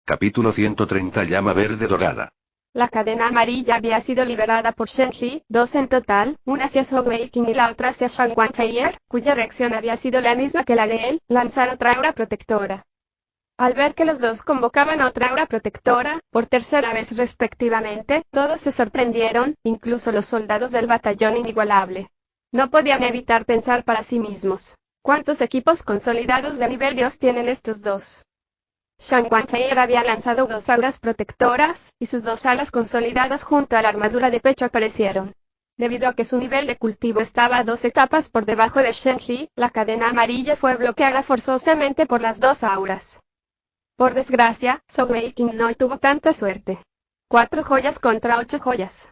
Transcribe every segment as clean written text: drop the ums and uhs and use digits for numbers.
Capítulo 130 Llama verde dorada. La cadena amarilla había sido liberada por Shen-He, dos en total, una hacia Zhou Weiqing y la otra hacia Shan Wanfeier, cuya reacción había sido la misma que la de él, lanzar otra aura protectora. Al ver que los dos convocaban otra aura protectora, por tercera vez respectivamente, todos se sorprendieron, incluso los soldados del batallón inigualable. No podían evitar pensar para sí mismos: ¿cuántos equipos consolidados de nivel Dios tienen estos dos? Shan Wanfeier había lanzado dos auras protectoras, y sus dos alas consolidadas junto a la armadura de pecho aparecieron. Debido a que su nivel de cultivo estaba a 2 etapas por debajo de Shen-He, la cadena amarilla fue bloqueada forzosamente por las dos auras. Por desgracia, Zhou Weiqing no tuvo tanta suerte. 4 joyas contra 8 joyas.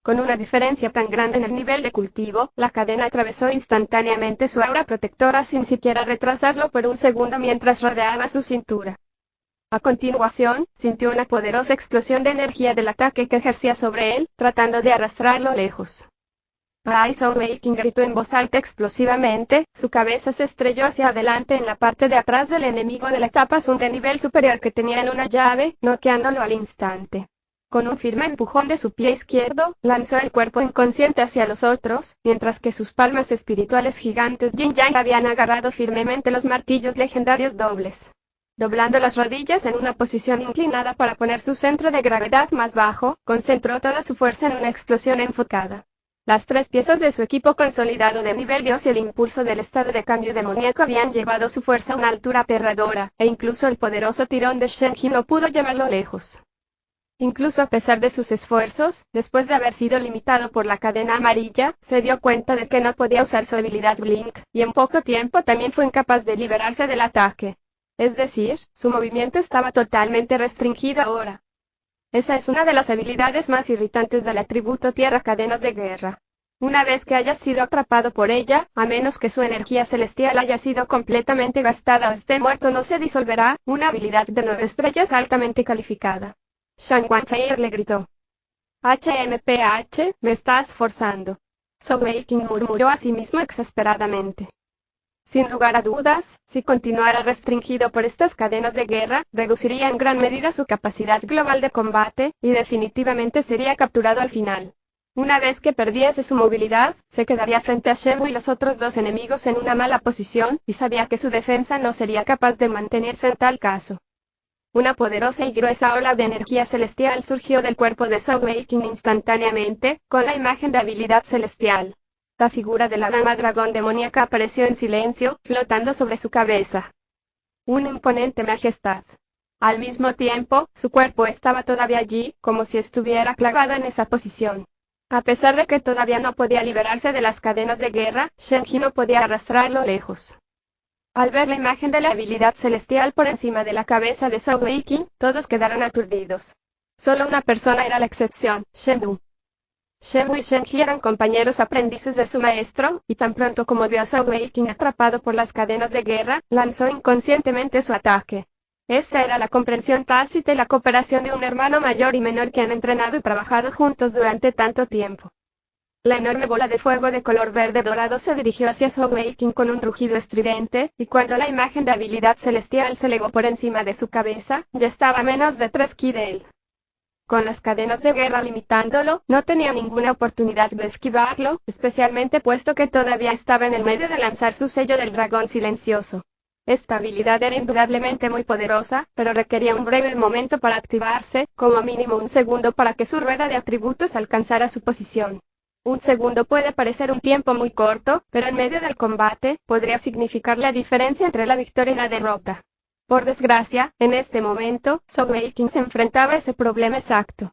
Con una diferencia tan grande en el nivel de cultivo, la cadena atravesó instantáneamente su aura protectora sin siquiera retrasarlo por un segundo mientras rodeaba su cintura. A continuación, sintió una poderosa explosión de energía del ataque que ejercía sobre él, tratando de arrastrarlo lejos. ¡Ay! Zhou Weiqing gritó en voz alta explosivamente, su cabeza se estrelló hacia adelante en la parte de atrás del enemigo de la etapa Sun de nivel superior que tenía en una llave, noqueándolo al instante. Con un firme empujón de su pie izquierdo, lanzó el cuerpo inconsciente hacia los otros, mientras que sus palmas espirituales gigantes Yin Yang habían agarrado firmemente los martillos legendarios dobles. Doblando las rodillas en una posición inclinada para poner su centro de gravedad más bajo, concentró toda su fuerza en una explosión enfocada. Las 3 piezas de su equipo consolidado de nivel Dios y el impulso del estado de cambio demoníaco habían llevado su fuerza a una altura aterradora, e incluso el poderoso tirón de Shen-He no pudo llevarlo lejos. Incluso a pesar de sus esfuerzos, después de haber sido limitado por la cadena amarilla, se dio cuenta de que no podía usar su habilidad Blink, y en poco tiempo también fue incapaz de liberarse del ataque. Es decir, su movimiento estaba totalmente restringido ahora. Esa es una de las habilidades más irritantes del atributo Tierra Cadenas de Guerra. Una vez que hayas sido atrapado por ella, a menos que su energía celestial haya sido completamente gastada o esté muerto, no se disolverá, una habilidad de 9 estrellas altamente calificada. Shan Wanfeier le gritó. HMPH, me estás forzando. Zhou Weiqing murmuró a sí mismo exasperadamente. Sin lugar a dudas, si continuara restringido por estas cadenas de guerra, reduciría en gran medida su capacidad global de combate, y definitivamente sería capturado al final. Una vez que perdiese su movilidad, se quedaría frente a Shenwu y los otros dos enemigos en una mala posición, y sabía que su defensa no sería capaz de mantenerse en tal caso. Una poderosa y gruesa ola de energía celestial surgió del cuerpo de Zhou Weiqing instantáneamente, con la imagen de habilidad celestial. La figura de la dama dragón demoníaca apareció en silencio, flotando sobre su cabeza. Una imponente majestad. Al mismo tiempo, su cuerpo estaba todavía allí, como si estuviera clavado en esa posición. A pesar de que todavía no podía liberarse de las cadenas de guerra, Shen-He no podía arrastrarlo lejos. Al ver la imagen de la habilidad celestial por encima de la cabeza de Zhou Weiqing, todos quedaron aturdidos. Solo una persona era la excepción: Shenwu. Shenwu y Shen-He eran compañeros aprendices de su maestro, y tan pronto como vio a Zhou Weiqing atrapado por las cadenas de guerra, lanzó inconscientemente su ataque. Esta era la comprensión tácita y la cooperación de un hermano mayor y menor que han entrenado y trabajado juntos durante tanto tiempo. La enorme bola de fuego de color verde dorado se dirigió hacia Zhou Weiqing con un rugido estridente, y cuando la imagen de habilidad celestial se elevó por encima de su cabeza, ya estaba a menos de 3 ki de él. Con las cadenas de guerra limitándolo, no tenía ninguna oportunidad de esquivarlo, especialmente puesto que todavía estaba en el medio de lanzar su sello del dragón silencioso. Esta habilidad era indudablemente muy poderosa, pero requería un breve momento para activarse, como mínimo un segundo para que su rueda de atributos alcanzara su posición. Un segundo puede parecer un tiempo muy corto, pero en medio del combate, podría significar la diferencia entre la victoria y la derrota. Por desgracia, en este momento, Zhou Weiqing se enfrentaba a ese problema exacto.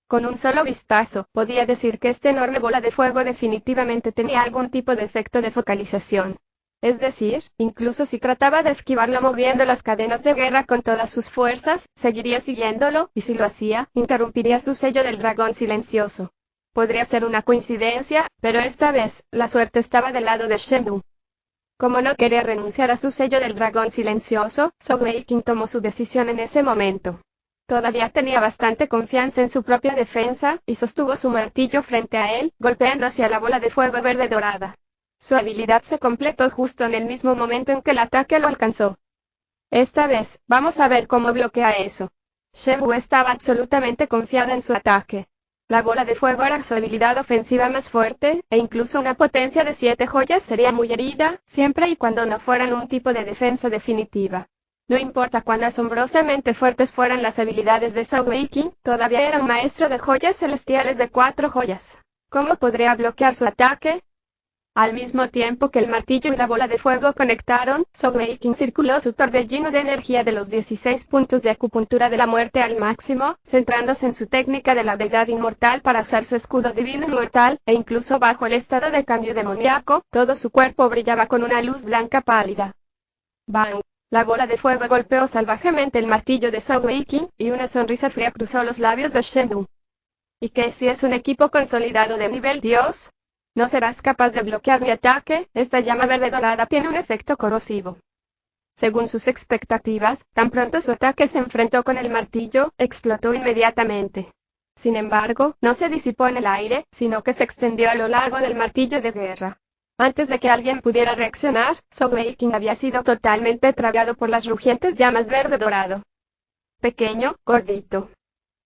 Con un solo vistazo, podía decir que esta enorme bola de fuego definitivamente tenía algún tipo de efecto de focalización. Es decir, incluso si trataba de esquivarlo moviendo las cadenas de guerra con todas sus fuerzas, seguiría siguiéndolo, y si lo hacía, interrumpiría su sello del dragón silencioso. Podría ser una coincidencia, pero esta vez, la suerte estaba del lado de Shenwu. Como no quería renunciar a su sello del dragón silencioso, Zhou Weiqing tomó su decisión en ese momento. Todavía tenía bastante confianza en su propia defensa, y sostuvo su martillo frente a él, golpeando hacia la bola de fuego verde dorada. Su habilidad se completó justo en el mismo momento en que el ataque lo alcanzó. Esta vez, vamos a ver cómo bloquea eso. Shenwu estaba absolutamente confiada en su ataque. La bola de fuego era su habilidad ofensiva más fuerte, e incluso una potencia de 7 joyas sería muy herida, siempre y cuando no fueran un tipo de defensa definitiva. No importa cuán asombrosamente fuertes fueran las habilidades de Zhou Weiqing, todavía era un maestro de joyas celestiales de 4 joyas. ¿Cómo podría bloquear su ataque? Al mismo tiempo que el martillo y la bola de fuego conectaron, Zhou Weiqing circuló su torbellino de energía de los 16 puntos de acupuntura de la muerte al máximo, centrándose en su técnica de la deidad inmortal para usar su escudo divino inmortal, e incluso bajo el estado de cambio demoníaco, todo su cuerpo brillaba con una luz blanca pálida. ¡Bang! La bola de fuego golpeó salvajemente el martillo de Zhou Weiqing, y una sonrisa fría cruzó los labios de Shenwu. ¿Y qué si es un equipo consolidado de nivel Dios? ¿No serás capaz de bloquear mi ataque? Esta llama verde dorada tiene un efecto corrosivo. Según sus expectativas, tan pronto su ataque se enfrentó con el martillo, explotó inmediatamente. Sin embargo, no se disipó en el aire, sino que se extendió a lo largo del martillo de guerra. Antes de que alguien pudiera reaccionar, Zhou Weiqing había sido totalmente tragado por las rugientes llamas verde dorado. Pequeño, gordito.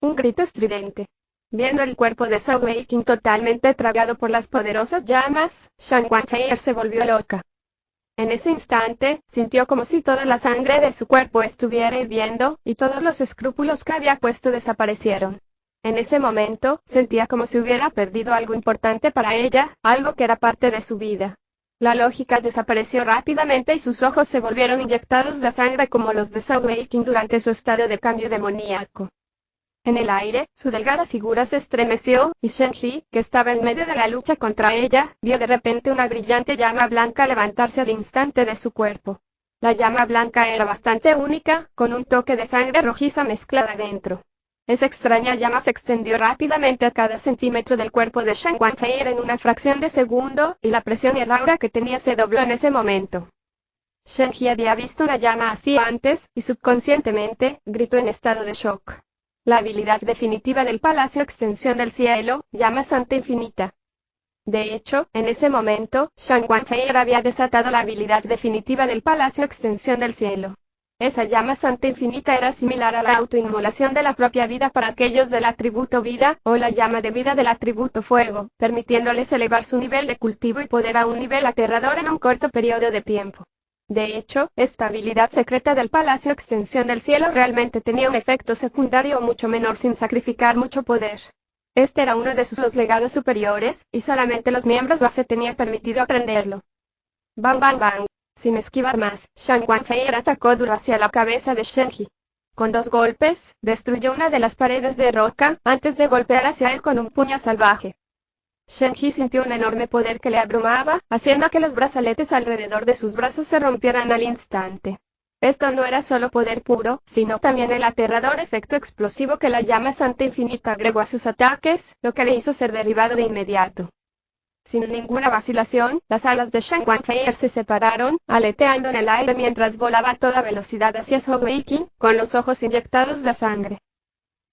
Un grito estridente. Viendo el cuerpo de Zhou Weiqing totalmente tragado por las poderosas llamas, Shan Guanfei se volvió loca. En ese instante, sintió como si toda la sangre de su cuerpo estuviera hirviendo, y todos los escrúpulos que había puesto desaparecieron. En ese momento, sentía como si hubiera perdido algo importante para ella, algo que era parte de su vida. La lógica desapareció rápidamente y sus ojos se volvieron inyectados de sangre como los de Zhou Weiqing durante su estado de cambio demoníaco. En el aire, su delgada figura se estremeció, y Shen-Ji, que estaba en medio de la lucha contra ella, vio de repente una brillante llama blanca levantarse al instante de su cuerpo. La llama blanca era bastante única, con un toque de sangre rojiza mezclada dentro. Esa extraña llama se extendió rápidamente a cada centímetro del cuerpo de Shan Guanfei en una fracción de segundo, y la presión y el aura que tenía se dobló en ese momento. Shen-Ji había visto una llama así antes, y subconscientemente, gritó en estado de shock. La habilidad definitiva del Palacio Extensión del Cielo, llama santa infinita. De hecho, en ese momento, Shan Guanfei había desatado la habilidad definitiva del Palacio Extensión del Cielo. Esa llama santa infinita era similar a la autoinmolación de la propia vida para aquellos del atributo vida, o la llama de vida del atributo fuego, permitiéndoles elevar su nivel de cultivo y poder a un nivel aterrador en un corto periodo de tiempo. De hecho, esta habilidad secreta del Palacio Extensión del Cielo realmente tenía un efecto secundario mucho menor sin sacrificar mucho poder. Este era uno de sus legados superiores, y solamente los miembros base tenían permitido aprenderlo. Bang bang bang. Sin esquivar más, Shan Guanfei atacó duro hacia la cabeza de Shen-Ji. Con 2 golpes, destruyó una de las paredes de roca, antes de golpear hacia él con un puño salvaje. Shen-Ji sintió un enorme poder que le abrumaba, haciendo que los brazaletes alrededor de sus brazos se rompieran al instante. Esto no era solo poder puro, sino también el aterrador efecto explosivo que la llama santa infinita agregó a sus ataques, lo que le hizo ser derribado de inmediato. Sin ninguna vacilación, las alas de Shan Guanfei se separaron, aleteando en el aire mientras volaba a toda velocidad hacia Zhou Weiqing, con los ojos inyectados de sangre.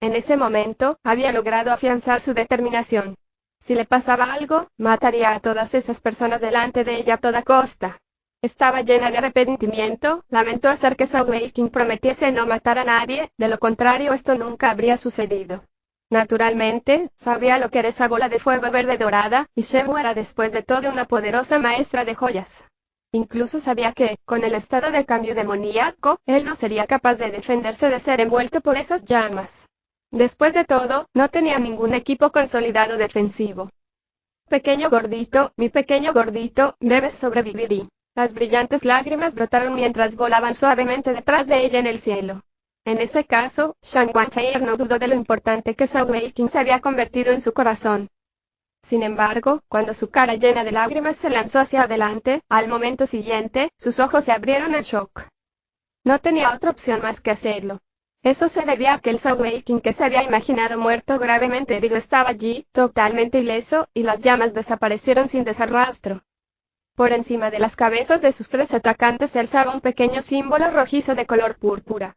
En ese momento, había logrado afianzar su determinación. Si le pasaba algo, mataría a todas esas personas delante de ella a toda costa. Estaba llena de arrepentimiento, lamentó hacer que Zhou Weiqing prometiese no matar a nadie, de lo contrario esto nunca habría sucedido. Naturalmente, sabía lo que era esa bola de fuego verde dorada, y Shenwu era después de todo una poderosa maestra de joyas. Incluso sabía que, con el estado de cambio demoníaco, él no sería capaz de defenderse de ser envuelto por esas llamas. Después de todo, no tenía ningún equipo consolidado defensivo. Pequeño gordito, mi pequeño gordito, debes sobrevivir y... Las brillantes lágrimas brotaron mientras volaban suavemente detrás de ella en el cielo. En ese caso, Shan Guanfei no dudó de lo importante que Zhou Weiqing se había convertido en su corazón. Sin embargo, cuando su cara llena de lágrimas se lanzó hacia adelante, al momento siguiente, sus ojos se abrieron en shock. No tenía otra opción más que hacerlo. Eso se debía a que el Zhou Weiqing que se había imaginado muerto gravemente herido estaba allí, totalmente ileso, y las llamas desaparecieron sin dejar rastro. Por encima de las cabezas de sus 3 atacantes se alzaba un pequeño símbolo rojizo de color púrpura.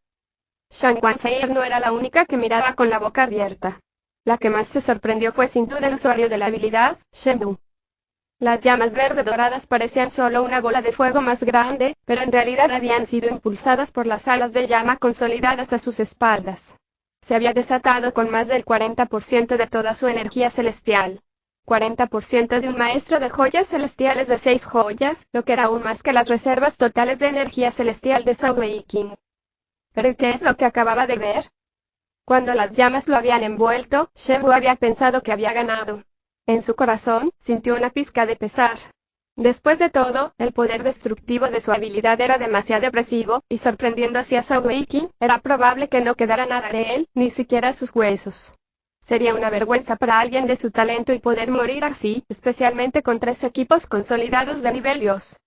Shan Guanfei no era la única que miraba con la boca abierta. La que más se sorprendió fue sin duda el usuario de la habilidad, Shenwu. Las llamas verde doradas parecían solo una bola de fuego más grande, pero en realidad habían sido impulsadas por las alas de llama consolidadas a sus espaldas. se había desatado con más del 40% de toda su energía celestial. 40% de un maestro de joyas celestiales de 6 joyas, lo que era aún más que las reservas totales de energía celestial de Zhou Weiqing. ¿Pero qué es lo que acababa de ver? Cuando las llamas lo habían envuelto, Shen Wu había pensado que había ganado. En su corazón, sintió una pizca de pesar. Después de todo, el poder destructivo de su habilidad era demasiado opresivo, y sorprendiendo así a Zhou Weiqing, era probable que no quedara nada de él, ni siquiera sus huesos. Sería una vergüenza para alguien de su talento y poder morir así, especialmente con 3 equipos consolidados de nivel Dios.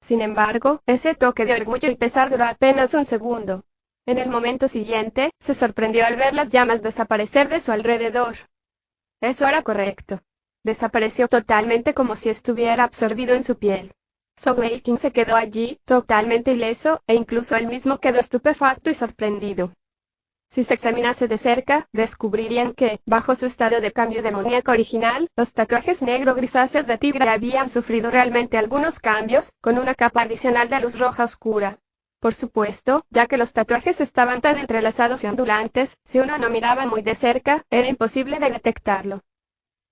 Sin embargo, ese toque de orgullo y pesar duró apenas un segundo. En el momento siguiente, se sorprendió al ver las llamas desaparecer de su alrededor. Eso era correcto. Desapareció totalmente como si estuviera absorbido en su piel. Zhou Weiqing se quedó allí, totalmente ileso, e incluso él mismo quedó estupefacto y sorprendido. Si se examinase de cerca, descubrirían que, bajo su estado de cambio demoníaco original, los tatuajes negro-grisáceos de tigre habían sufrido realmente algunos cambios, con una capa adicional de luz roja oscura. Por supuesto, ya que los tatuajes estaban tan entrelazados y ondulantes, si uno no miraba muy de cerca, era imposible de detectarlo.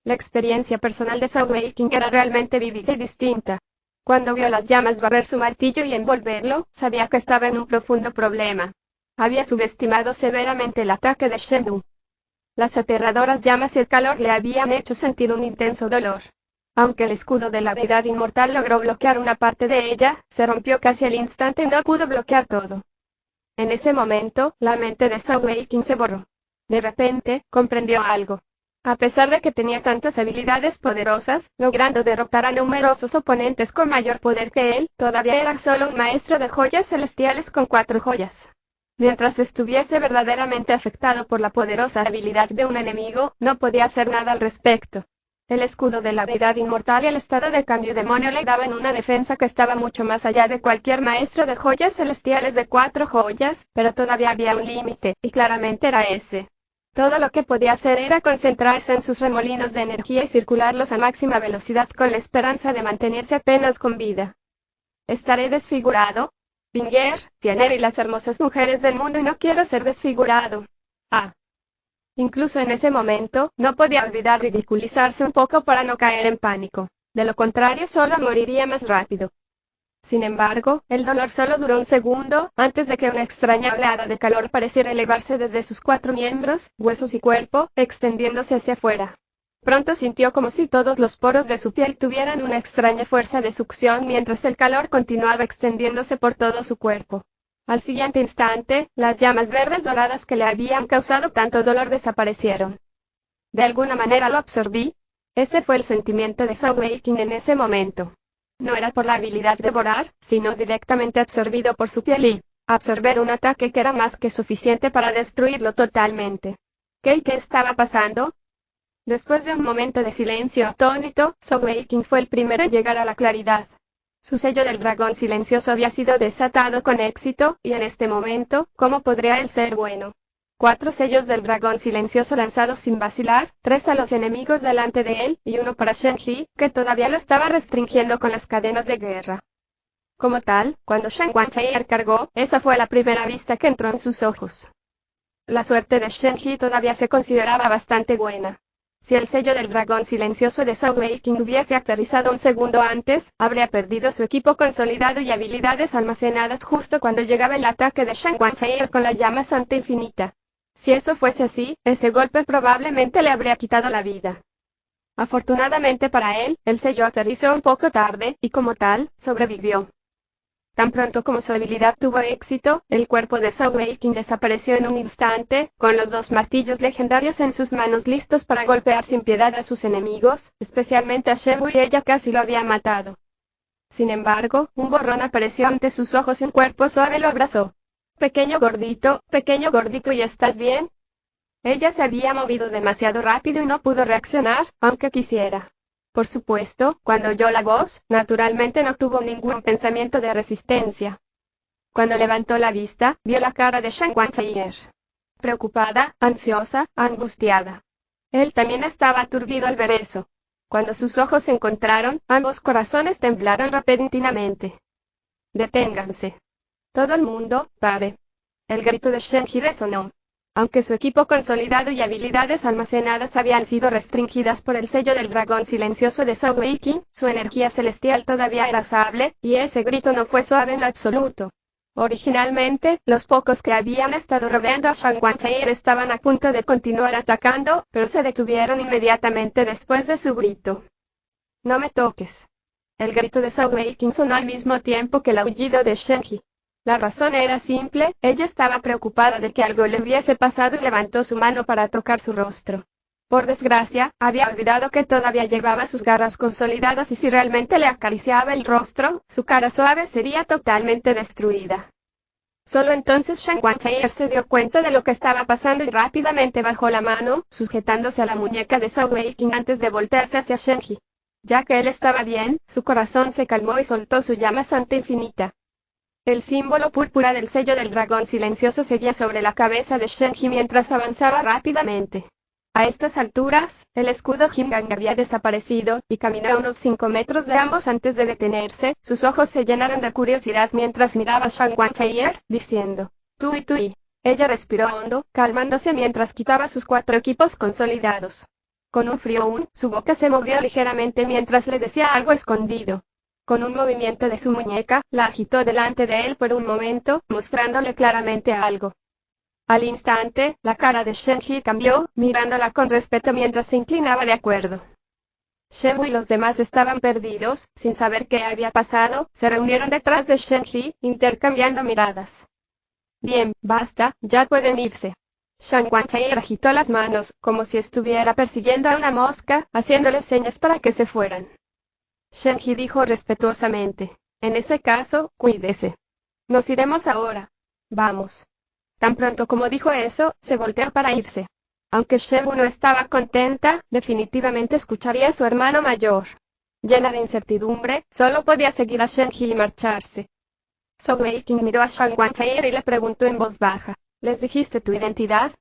La experiencia personal de Zhou Weiqing era realmente vívida y distinta. Cuando vio las llamas barrer su martillo y envolverlo, sabía que estaba en un profundo problema. Había subestimado severamente el ataque de Shen Wu. Las aterradoras llamas y el calor le habían hecho sentir un intenso dolor. Aunque el escudo de la habilidad inmortal logró bloquear una parte de ella, se rompió casi al instante y no pudo bloquear todo. En ese momento, la mente de Zhou Weiqing se borró. De repente, comprendió algo. A pesar de que tenía tantas habilidades poderosas, logrando derrotar a numerosos oponentes con mayor poder que él, todavía era solo un maestro de joyas celestiales con 4 joyas. Mientras estuviese verdaderamente afectado por la poderosa habilidad de un enemigo, no podía hacer nada al respecto. El escudo de la habilidad inmortal y el estado de cambio demonio le daban una defensa que estaba mucho más allá de cualquier maestro de joyas celestiales de 4 joyas, pero todavía había un límite, y claramente era ese. Todo lo que podía hacer era concentrarse en sus remolinos de energía y circularlos a máxima velocidad con la esperanza de mantenerse apenas con vida. ¿Estaré desfigurado? Binger, Tianer y las hermosas mujeres del mundo y no quiero ser desfigurado. Ah. Incluso en ese momento, no podía olvidar ridiculizarse un poco para no caer en pánico. De lo contrario solo moriría más rápido. Sin embargo, el dolor solo duró un segundo, antes de que una extraña oleada de calor pareciera elevarse desde sus 4 miembros, huesos y cuerpo, extendiéndose hacia afuera. Pronto sintió como si todos los poros de su piel tuvieran una extraña fuerza de succión mientras el calor continuaba extendiéndose por todo su cuerpo. Al siguiente instante, las llamas verdes doradas que le habían causado tanto dolor desaparecieron. De alguna manera lo absorbí. Ese fue el sentimiento de Zhou Weiqing en ese momento. No era por la habilidad de volar, sino directamente absorbido por su piel y absorber un ataque que era más que suficiente para destruirlo totalmente. ¿Qué estaba pasando? Después de un momento de silencio atónito, Zhou Weiqing fue el primero en llegar a la claridad. Su sello del dragón silencioso había sido desatado con éxito, y en este momento, ¿cómo podría él ser bueno? 4 sellos del dragón silencioso lanzados sin vacilar, 3 a los enemigos delante de él, y 1 para Shen He, que todavía lo estaba restringiendo con las cadenas de guerra. Como tal, cuando Shen Wanfei cargó, esa fue la primera vista que entró en sus ojos. La suerte de Shen He todavía se consideraba bastante buena. Si el sello del dragón silencioso de Zhou Weiqing hubiese aterrizado un segundo antes, habría perdido su equipo consolidado y habilidades almacenadas justo cuando llegaba el ataque de Shen Wanfei con la llama santa infinita. Si eso fuese así, ese golpe probablemente le habría quitado la vida. Afortunadamente para él, el sello aterrizó un poco tarde, y como tal, sobrevivió. Tan pronto como su habilidad tuvo éxito, el cuerpo de Zhou Weiqing desapareció en un instante, con los 2 martillos legendarios en sus manos listos para golpear sin piedad a sus enemigos, especialmente a Shen Wu, y ella casi lo había matado. Sin embargo, un borrón apareció ante sus ojos y un cuerpo suave lo abrazó. Pequeño gordito, ¿y estás bien? Ella se había movido demasiado rápido y no pudo reaccionar, aunque quisiera. Por supuesto, cuando oyó la voz, naturalmente no tuvo ningún pensamiento de resistencia. Cuando levantó la vista, vio la cara de Shen Wanfei. Preocupada, ansiosa, angustiada. Él también estaba aturdido al ver eso. Cuando sus ojos se encontraron, ambos corazones temblaron repentinamente. Deténganse. Todo el mundo, pare. El grito de Shen He resonó. Aunque su equipo consolidado y habilidades almacenadas habían sido restringidas por el sello del dragón silencioso de Sogeking, su energía celestial todavía era usable, y ese grito no fue suave en lo absoluto. Originalmente, los pocos que habían estado rodeando a Shang Wanfei estaban a punto de continuar atacando, pero se detuvieron inmediatamente después de su grito. «No me toques». El grito de Sogeking sonó al mismo tiempo que el aullido de Shenji. La razón era simple, ella estaba preocupada de que algo le hubiese pasado y levantó su mano para tocar su rostro. Por desgracia, había olvidado que todavía llevaba sus garras consolidadas y si realmente le acariciaba el rostro, su cara suave sería totalmente destruida. Solo entonces Shang Wanfei se dio cuenta de lo que estaba pasando y rápidamente bajó la mano, sujetándose a la muñeca de Sogeking antes de voltearse hacia Shenji. Ya que él estaba bien, su corazón se calmó y soltó su llama santa infinita. El símbolo púrpura del sello del dragón silencioso seguía sobre la cabeza de Shenji mientras avanzaba rápidamente. A estas alturas, el escudo Jingang había desaparecido, y caminó a unos 5 metros de ambos antes de detenerse. Sus ojos se llenaron de curiosidad mientras miraba a Shang Wanfei, diciendo, «Tú y tú y». Ella respiró hondo, calmándose mientras quitaba sus 4 equipos consolidados. Con un frío su boca se movió ligeramente mientras le decía algo escondido. Con un movimiento de su muñeca, la agitó delante de él por un momento, mostrándole claramente algo. Al instante, la cara de Shenji cambió, mirándola con respeto mientras se inclinaba de acuerdo. Shenwu y los demás estaban perdidos, sin saber qué había pasado, se reunieron detrás de Shenji, intercambiando miradas. «Bien, basta, ya pueden irse». Shang Wanfei agitó las manos, como si estuviera persiguiendo a una mosca, haciéndole señas para que se fueran. Shenji dijo respetuosamente, «En ese caso, cuídese. Nos iremos ahora. Vamos». Tan pronto como dijo eso, se volteó para irse. Aunque Shenwu no estaba contenta, definitivamente escucharía a su hermano mayor. Llena de incertidumbre, solo podía seguir a Shenji y marcharse. Sogeking miró a Shang Wanfei y le preguntó en voz baja, «¿Les dijiste tu identidad?»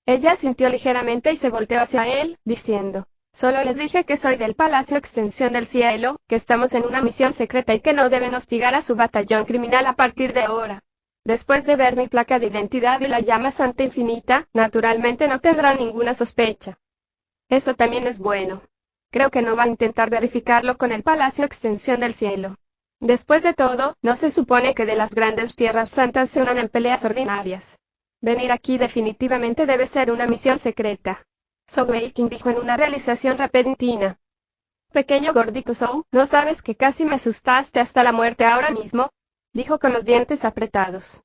Ella sintió ligeramente y se volteó hacia él, diciendo, «Solo les dije que soy del Palacio Extensión del Cielo, que estamos en una misión secreta y que no deben hostigar a su batallón criminal a partir de ahora. Después de ver mi placa de identidad y la llama santa infinita, naturalmente no tendrán ninguna sospecha. Eso también es bueno. Creo que no va a intentar verificarlo con el Palacio Extensión del Cielo. Después de todo, no se supone que de las grandes tierras santas se unan en peleas ordinarias. Venir aquí definitivamente debe ser una misión secreta». Sogeking dijo en una realización repentina. «Pequeño gordito Sou, ¿no sabes que casi me asustaste hasta la muerte ahora mismo?», dijo con los dientes apretados.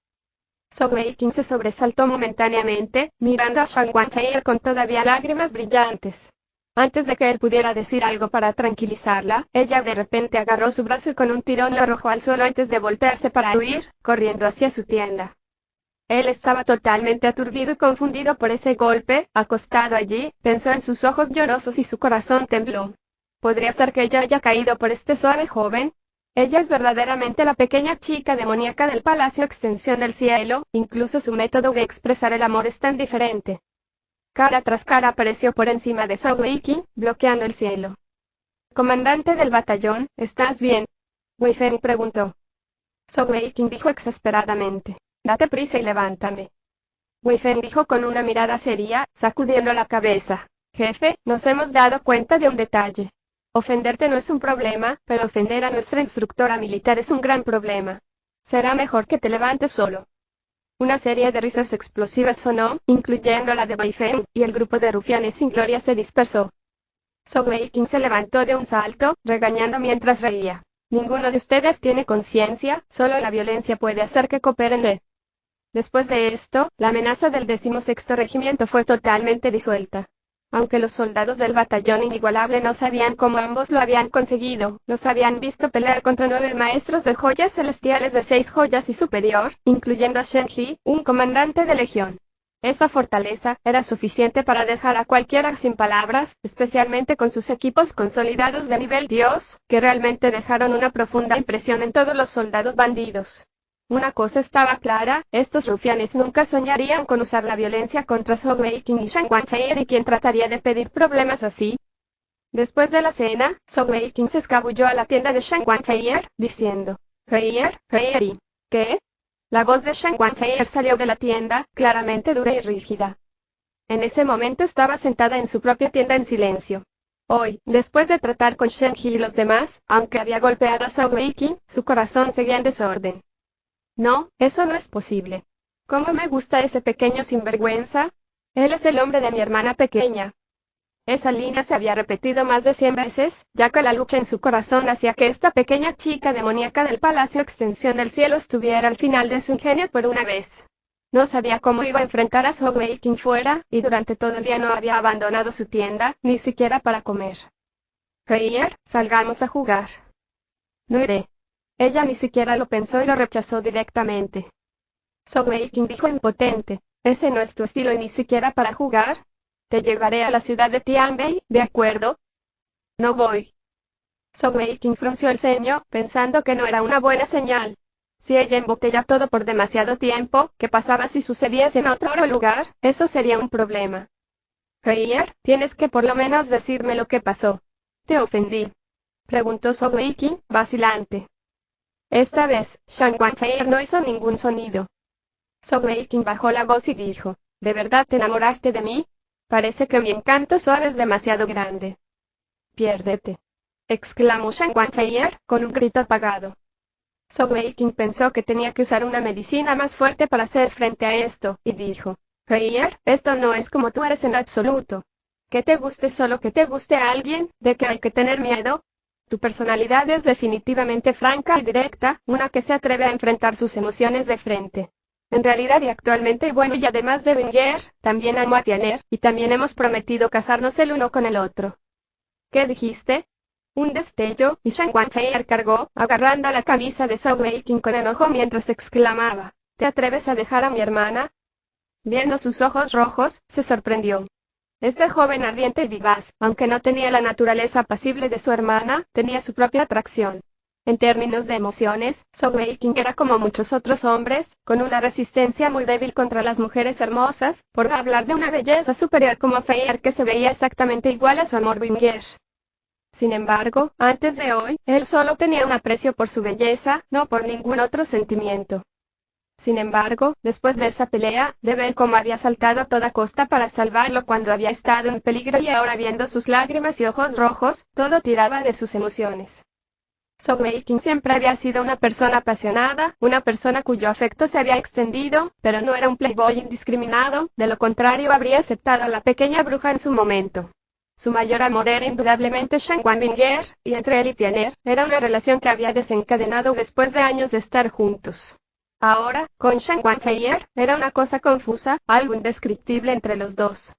Sogeking se sobresaltó momentáneamente, mirando a Shang Wanfei con todavía lágrimas brillantes. Antes de que él pudiera decir algo para tranquilizarla, ella de repente agarró su brazo y con un tirón lo arrojó al suelo antes de voltearse para huir, corriendo hacia su tienda. Él estaba totalmente aturdido y confundido por ese golpe, acostado allí, pensó en sus ojos llorosos y su corazón tembló. ¿Podría ser que ella haya caído por este suave joven? Ella es verdaderamente la pequeña chica demoníaca del Palacio Extensión del Cielo, incluso su método de expresar el amor es tan diferente. Cara tras cara apareció por encima de Sogeking, bloqueando el cielo. «Comandante del batallón, ¿estás bien?», Wei Feng preguntó. Sogeking dijo exasperadamente, «Date prisa y levántame». Wei Feng dijo con una mirada seria, sacudiendo la cabeza, «Jefe, nos hemos dado cuenta de un detalle. Ofenderte no es un problema, pero ofender a nuestra instructora militar es un gran problema. Será mejor que te levantes solo». Una serie de risas explosivas sonó, incluyendo la de Wei Feng, y el grupo de rufianes sin gloria se dispersó. Sogeking se levantó de un salto, regañando mientras reía. «Ninguno de ustedes tiene conciencia, solo la violencia puede hacer que cooperen. Después de esto, la amenaza del 16º Regimiento fue totalmente disuelta. Aunque los soldados del batallón inigualable no sabían cómo ambos lo habían conseguido, los habían visto pelear contra 9 maestros de joyas celestiales de 6 joyas y superior, incluyendo a Shenji, un comandante de legión. Esa fortaleza era suficiente para dejar a cualquiera sin palabras, especialmente con sus equipos consolidados de nivel Dios, que realmente dejaron una profunda impresión en todos los soldados bandidos. Una cosa estaba clara, estos rufianes nunca soñarían con usar la violencia contra Sogeking y Shang Wanfei, y quien trataría de pedir problemas así. Después de la cena, Sogeking se escabulló a la tienda de Shang Wanfei, diciendo, «Feier, ¿qué?» La voz de Shen Wanfei salió de la tienda, claramente dura y rígida. En ese momento estaba sentada en su propia tienda en silencio. Hoy, después de tratar con Shen He y los demás, aunque había golpeado a Zhou Weiqing, su corazón seguía en desorden. No, eso no es posible. ¿Cómo me gusta ese pequeño sinvergüenza? Él es el hombre de mi hermana pequeña. Esa línea se había repetido más de 100 veces, ya que la lucha en su corazón hacía que esta pequeña chica demoníaca del Palacio Extensión del Cielo estuviera al final de su ingenio por una vez. No sabía cómo iba a enfrentar a Zhou Weiqing fuera, y durante todo el día no había abandonado su tienda, ni siquiera para comer. Heier, salgamos a jugar. No iré. Ella ni siquiera lo pensó y lo rechazó directamente. Zhou Weiqing dijo impotente, ese no es tu estilo y ni siquiera para jugar. Te llevaré a la ciudad de Tianbei, ¿de acuerdo? No voy. Zhou Weiqing frunció el ceño, pensando que no era una buena señal. Si ella embotella todo por demasiado tiempo, ¿qué pasaba si sucediese en otro lugar? Eso sería un problema. Heier, tienes que por lo menos decirme lo que pasó. ¿Te ofendí? Preguntó Zhou Weiqing, vacilante. Esta vez, Shan Wanfei no hizo ningún sonido. Zhou Weiqing bajó la voz y dijo, ¿de verdad te enamoraste de mí? Parece que mi encanto suave es demasiado grande. Piérdete, exclamó Shan Wanfei con un grito apagado. Zhou Weiqing pensó que tenía que usar una medicina más fuerte para hacer frente a esto, y dijo, Heier, esto no es como tú eres en absoluto. Que te guste solo que te guste a alguien, ¿de qué hay que tener miedo? Tu personalidad es definitivamente franca y directa, una que se atreve a enfrentar sus emociones de frente. En realidad y actualmente bueno y además de Wenger, también amo a Tianer, y también hemos prometido casarnos el uno con el otro. ¿Qué dijiste? Un destello, y Shan Wanfei cargó, agarrando la camisa de Zhou Weiqing con enojo mientras exclamaba, ¿te atreves a dejar a mi hermana? Viendo sus ojos rojos, se sorprendió. Este joven ardiente y vivaz, aunque no tenía la naturaleza apacible de su hermana, tenía su propia atracción. En términos de emociones, Zhou Weiqing era como muchos otros hombres, con una resistencia muy débil contra las mujeres hermosas, por no hablar de una belleza superior como Feier que se veía exactamente igual a su amor Wenger. Sin embargo, antes de hoy, él solo tenía un aprecio por su belleza, no por ningún otro sentimiento. Sin embargo, después de esa pelea, de ver cómo había saltado a toda costa para salvarlo cuando había estado en peligro y ahora viendo sus lágrimas y ojos rojos, todo tiraba de sus emociones. Zhou Weiqing siempre había sido una persona apasionada, una persona cuyo afecto se había extendido, pero no era un playboy indiscriminado, de lo contrario habría aceptado a la pequeña bruja en su momento. Su mayor amor era indudablemente Shen Wanbinger, y entre él y Tianer, era una relación que había desencadenado después de años de estar juntos. Ahora, con Shen Wanfei, era una cosa confusa, algo indescriptible entre los dos.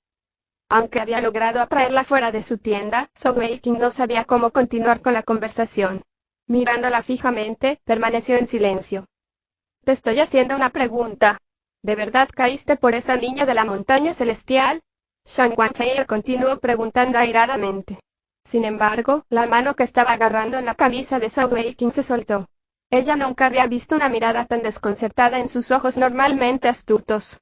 Aunque había logrado atraerla fuera de su tienda, Zhou Weiqing no sabía cómo continuar con la conversación. Mirándola fijamente, permaneció en silencio. Te estoy haciendo una pregunta. ¿De verdad caíste por esa niña de la montaña celestial? Shan Wanfei continuó preguntando airadamente. Sin embargo, la mano que estaba agarrando en la camisa de Zhou Weiqing se soltó. Ella nunca había visto una mirada tan desconcertada en sus ojos normalmente astutos.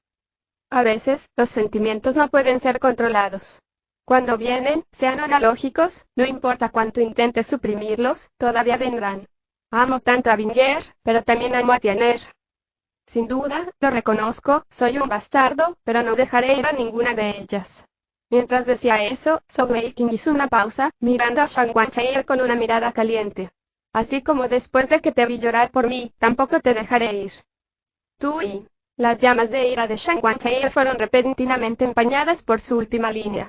A veces, los sentimientos no pueden ser controlados. Cuando vienen, sean analógicos, no importa cuánto intentes suprimirlos, todavía vendrán. Amo tanto a Wenger, pero también amo a Tianer. Sin duda, lo reconozco, soy un bastardo, pero no dejaré ir a ninguna de ellas. Mientras decía eso, Zhou Weiqing hizo una pausa, mirando a Shan Wanfei con una mirada caliente. Así como después de que te vi llorar por mí, tampoco te dejaré ir. Tú y... Las llamas de ira de Shan Wanfei fueron repentinamente empañadas por su última línea.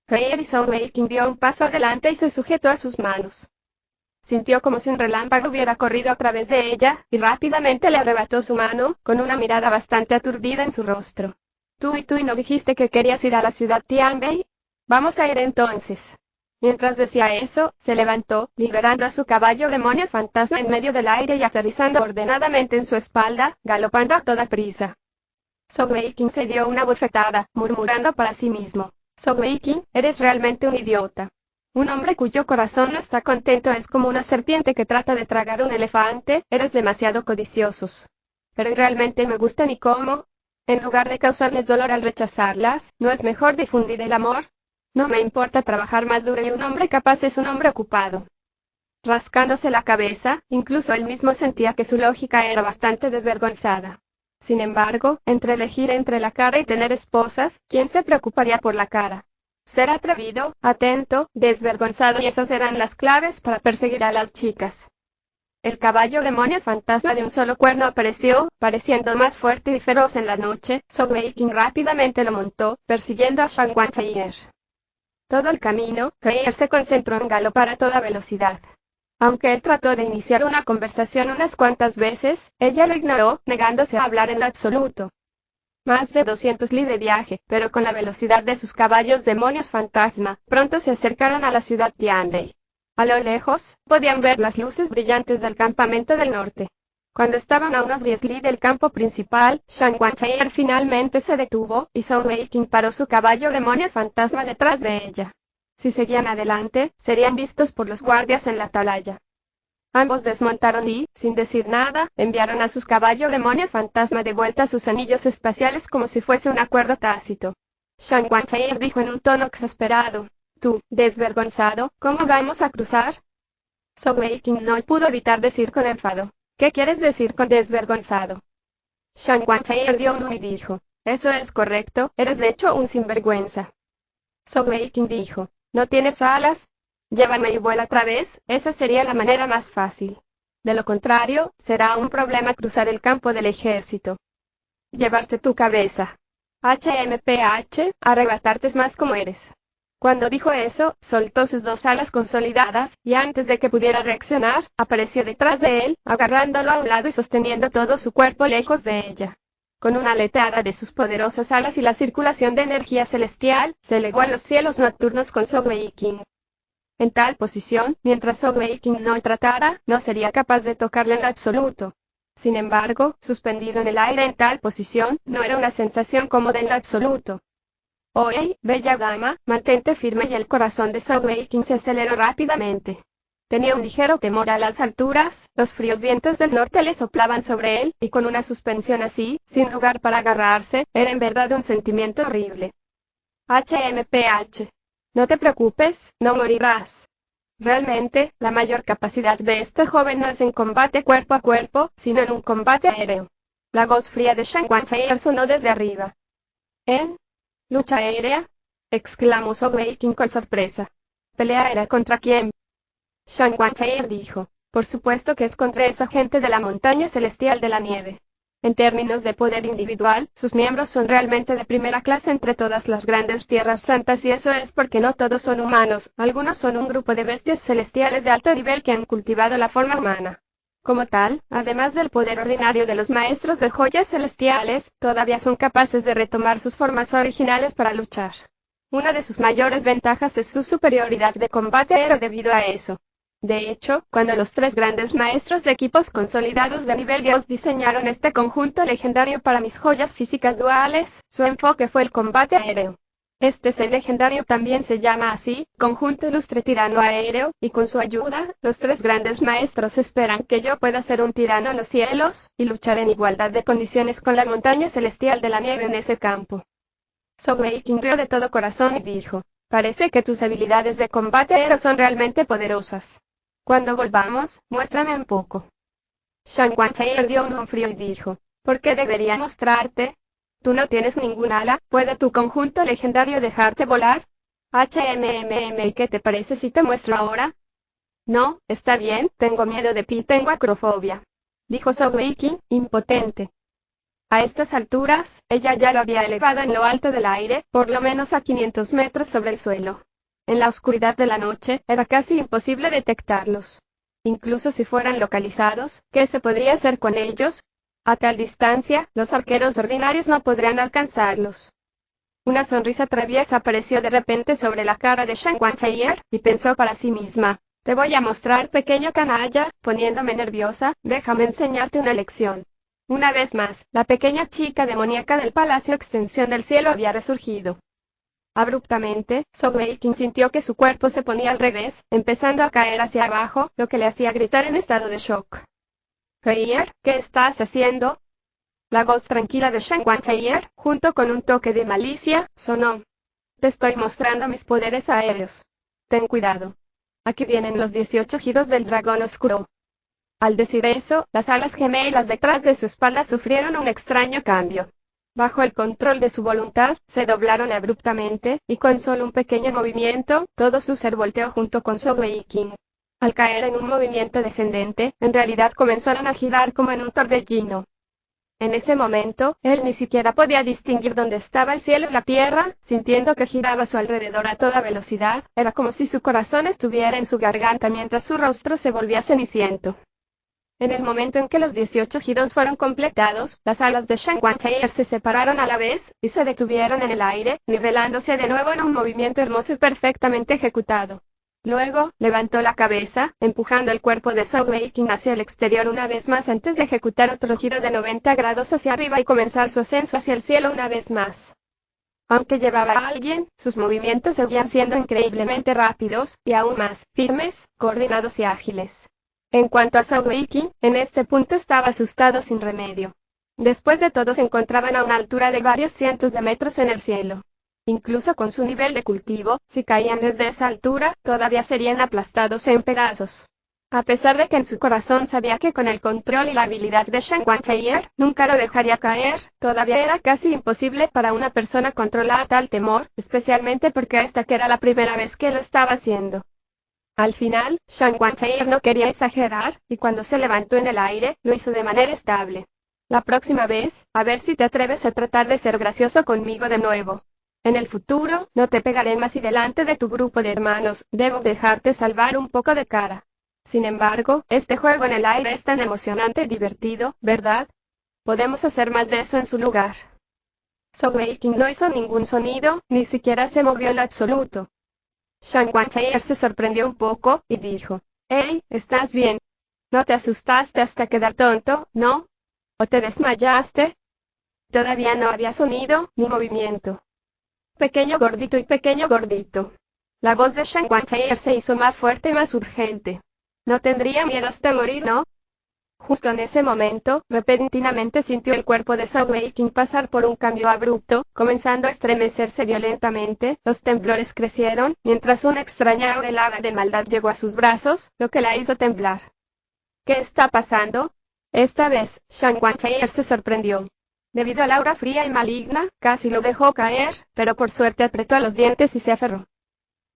Heier y Zhou Weiqing dio un paso adelante y se sujetó a sus manos. Sintió como si un relámpago hubiera corrido a través de ella, y rápidamente le arrebató su mano, con una mirada bastante aturdida en su rostro. Tú y no dijiste que querías ir a la ciudad Tianbei? Vamos a ir entonces. Mientras decía eso, se levantó, liberando a su caballo demonio fantasma en medio del aire y aterrizando ordenadamente en su espalda, galopando a toda prisa. Zhou Weiqing se dio una bofetada, murmurando para sí mismo. Zhou Weiqing, eres realmente un idiota. Un hombre cuyo corazón no está contento es como una serpiente que trata de tragar un elefante, eres demasiado codiciosos. Pero realmente me gustan y cómo. En lugar de causarles dolor al rechazarlas, ¿no es mejor difundir el amor? No me importa trabajar más duro y un hombre capaz es un hombre ocupado. rascándose la cabeza. Incluso él mismo sentía que su lógica era bastante desvergonzada. Sin embargo, entre elegir entre la cara y tener esposas, ¿quién se preocuparía por la cara? Ser atrevido, atento, desvergonzado, y esas eran las claves para perseguir a las chicas. El caballo demonio fantasma de un solo cuerno apareció, pareciendo más fuerte y feroz en la noche. Zhou Weiqing rápidamente lo montó, persiguiendo a Shan Wanfeier. Todo el camino, Feier se concentró en galopar a toda velocidad. Aunque él trató de iniciar una conversación unas cuantas veces, ella lo ignoró, negándose a hablar en lo absoluto. Más de 200 li de viaje, pero con la velocidad de sus caballos demonios fantasma, pronto se acercaron a la ciudad Tianlei. A lo lejos, podían ver las luces brillantes del campamento del norte. Cuando estaban a unos 10 li del campo principal, Shan Wanfeier finalmente se detuvo, y Zhou Weiqing paró su caballo demonio fantasma detrás de ella. Si seguían adelante, serían vistos por los guardias en la atalaya. Ambos desmontaron y, sin decir nada, enviaron a sus caballo demonio fantasma de vuelta a sus anillos espaciales como si fuese un acuerdo tácito. Shan Wanfeier dijo en un tono exasperado: «Tú, desvergonzado, ¿cómo vamos a cruzar?» Zhou Weiqing no pudo evitar decir con enfado: «¿Qué quieres decir con desvergonzado?» Shan Wanfeier dio un y dijo: «Eso es correcto, eres de hecho un sinvergüenza». Zhou Weiqing dijo: «¿No tienes alas? Llévame y vuela otra vez, esa sería la manera más fácil. De lo contrario, será un problema cruzar el campo del ejército. Llevarte tu cabeza. HMPH, arrebatarte es más como eres». Cuando dijo eso, soltó sus dos alas consolidadas, y antes de que pudiera reaccionar, apareció detrás de él, agarrándolo a un lado y sosteniendo todo su cuerpo lejos de ella. Con una aleteada de sus poderosas alas y la circulación de energía celestial, se elevó a los cielos nocturnos con Zhou Weiqing. En tal posición, mientras Zhou Weiqing no tratara, no sería capaz de tocarle en lo absoluto. Sin embargo, suspendido en el aire en tal posición, no era una sensación cómoda en lo absoluto. «Oye, bella dama, mantente firme», y el corazón de Zhou Weiqing se aceleró rápidamente. Tenía un ligero temor a las alturas, los fríos vientos del norte le soplaban sobre él, y con una suspensión así, sin lugar para agarrarse, era en verdad un sentimiento horrible. HMPH. No te preocupes, no morirás. Realmente, la mayor capacidad de este joven no es en combate cuerpo a cuerpo, sino en un combate aéreo. La voz fría de Shan Wanfeier sonó desde arriba. «¿En lucha aérea?», exclamó Zhou Weiqing con sorpresa. «¿Pelea aérea contra quién?». Shan Wanfeier dijo: «Por supuesto que es contra esa gente de la montaña celestial de la nieve. En términos de poder individual, sus miembros son realmente de primera clase entre todas las grandes tierras santas, y eso es porque no todos son humanos, algunos son un grupo de bestias celestiales de alto nivel que han cultivado la forma humana. Como tal, además del poder ordinario de los maestros de joyas celestiales, todavía son capaces de retomar sus formas originales para luchar. Una de sus mayores ventajas es su superioridad de combate aéreo debido a eso. De hecho, cuando los tres grandes maestros de equipos consolidados de nivel Dios diseñaron este conjunto legendario para mis joyas físicas duales, su enfoque fue el combate aéreo. Este ser legendario también se llama así, Conjunto Ilustre Tirano Aéreo, y con su ayuda, los tres grandes maestros esperan que yo pueda ser un tirano en los cielos, y luchar en igualdad de condiciones con la montaña celestial de la nieve en ese campo. Zhou Weiqing rió de todo corazón y dijo: «Parece que tus habilidades de combate aéreo son realmente poderosas. Cuando volvamos, muéstrame un poco». Shan Wanfeier dio un frío y dijo: «¿Por qué debería mostrarte? Tú no tienes ningún ala, ¿puede tu conjunto legendario dejarte volar? ¿Y qué te parece si te muestro ahora?» «No, está bien, tengo miedo de ti, tengo acrofobia», dijo Zhou Weiqing, impotente. A estas alturas, ella ya lo había elevado en lo alto del aire, por lo menos a 500 metros sobre el suelo. En la oscuridad de la noche, era casi imposible detectarlos. Incluso si fueran localizados, ¿qué se podría hacer con ellos? A tal distancia, los arqueros ordinarios no podrían alcanzarlos. Una sonrisa traviesa apareció de repente sobre la cara de Shan Wanfeier, y pensó para sí misma: «Te voy a mostrar, pequeño canalla», poniéndome nerviosa, «déjame enseñarte una lección». Una vez más, la pequeña chica demoníaca del Palacio Extensión del Cielo había resurgido. Abruptamente, Zhou Weiqing sintió que su cuerpo se ponía al revés, empezando a caer hacia abajo, lo que le hacía gritar en estado de shock. «Feier, ¿qué estás haciendo?». La voz tranquila de Shan Wanfeier, junto con un toque de malicia, sonó: «Te estoy mostrando mis poderes aéreos. Ten cuidado». Aquí vienen los 18 giros del dragón oscuro. Al decir eso, las alas gemelas detrás de su espalda sufrieron un extraño cambio. Bajo el control de su voluntad, se doblaron abruptamente, y con solo un pequeño movimiento, todo su ser volteó junto con Sogeking. Al caer en un movimiento descendente, en realidad comenzaron a girar como en un torbellino. En ese momento, él ni siquiera podía distinguir dónde estaba el cielo y la tierra, sintiendo que giraba a su alrededor a toda velocidad, era como si su corazón estuviera en su garganta mientras su rostro se volvía ceniciento. En el momento en que los 18 giros fueron completados, las alas de Shen Wanfei se separaron a la vez, y se detuvieron en el aire, nivelándose de nuevo en un movimiento hermoso y perfectamente ejecutado. Luego, levantó la cabeza, empujando el cuerpo de Sogeking hacia el exterior una vez más antes de ejecutar otro giro de 90 grados hacia arriba y comenzar su ascenso hacia el cielo una vez más. Aunque llevaba a alguien, sus movimientos seguían siendo increíblemente rápidos, y aún más firmes, coordinados y ágiles. En cuanto a Sogeking, en este punto estaba asustado sin remedio. Después de todo se encontraban a una altura de varios cientos de metros en el cielo. Incluso con su nivel de cultivo, si caían desde esa altura, todavía serían aplastados en pedazos. A pesar de que en su corazón sabía que con el control y la habilidad de Shen Wanfei nunca lo dejaría caer, todavía era casi imposible para una persona controlar tal temor, especialmente porque esta que era la primera vez que lo estaba haciendo. Al final, Shen Wanfei no quería exagerar, y cuando se levantó en el aire, lo hizo de manera estable. La próxima vez, a ver si te atreves a tratar de ser gracioso conmigo de nuevo. En el futuro, no te pegaré más y delante de tu grupo de hermanos, debo dejarte salvar un poco de cara. Sin embargo, este juego en el aire es tan emocionante y divertido, ¿verdad? Podemos hacer más de eso en su lugar. Sogeking no hizo ningún sonido, ni siquiera se movió en lo absoluto. Shen Wanfei se sorprendió un poco, y dijo, «Hey, ¿estás bien? ¿No te asustaste hasta quedar tonto, no? ¿O te desmayaste?» Todavía no había sonido, ni movimiento. Pequeño gordito y pequeño gordito. La voz de Shen Wanfei se hizo más fuerte y más urgente. No tendría miedo hasta morir, ¿no? Justo en ese momento, repentinamente sintió el cuerpo de Sogeking pasar por un cambio abrupto, comenzando a estremecerse violentamente, los temblores crecieron, mientras una extraña aureola de maldad llegó a sus brazos, lo que la hizo temblar. ¿Qué está pasando? Esta vez, Shen Wanfei se sorprendió. Debido al aura fría y maligna, casi lo dejó caer, pero por suerte apretó los dientes y se aferró.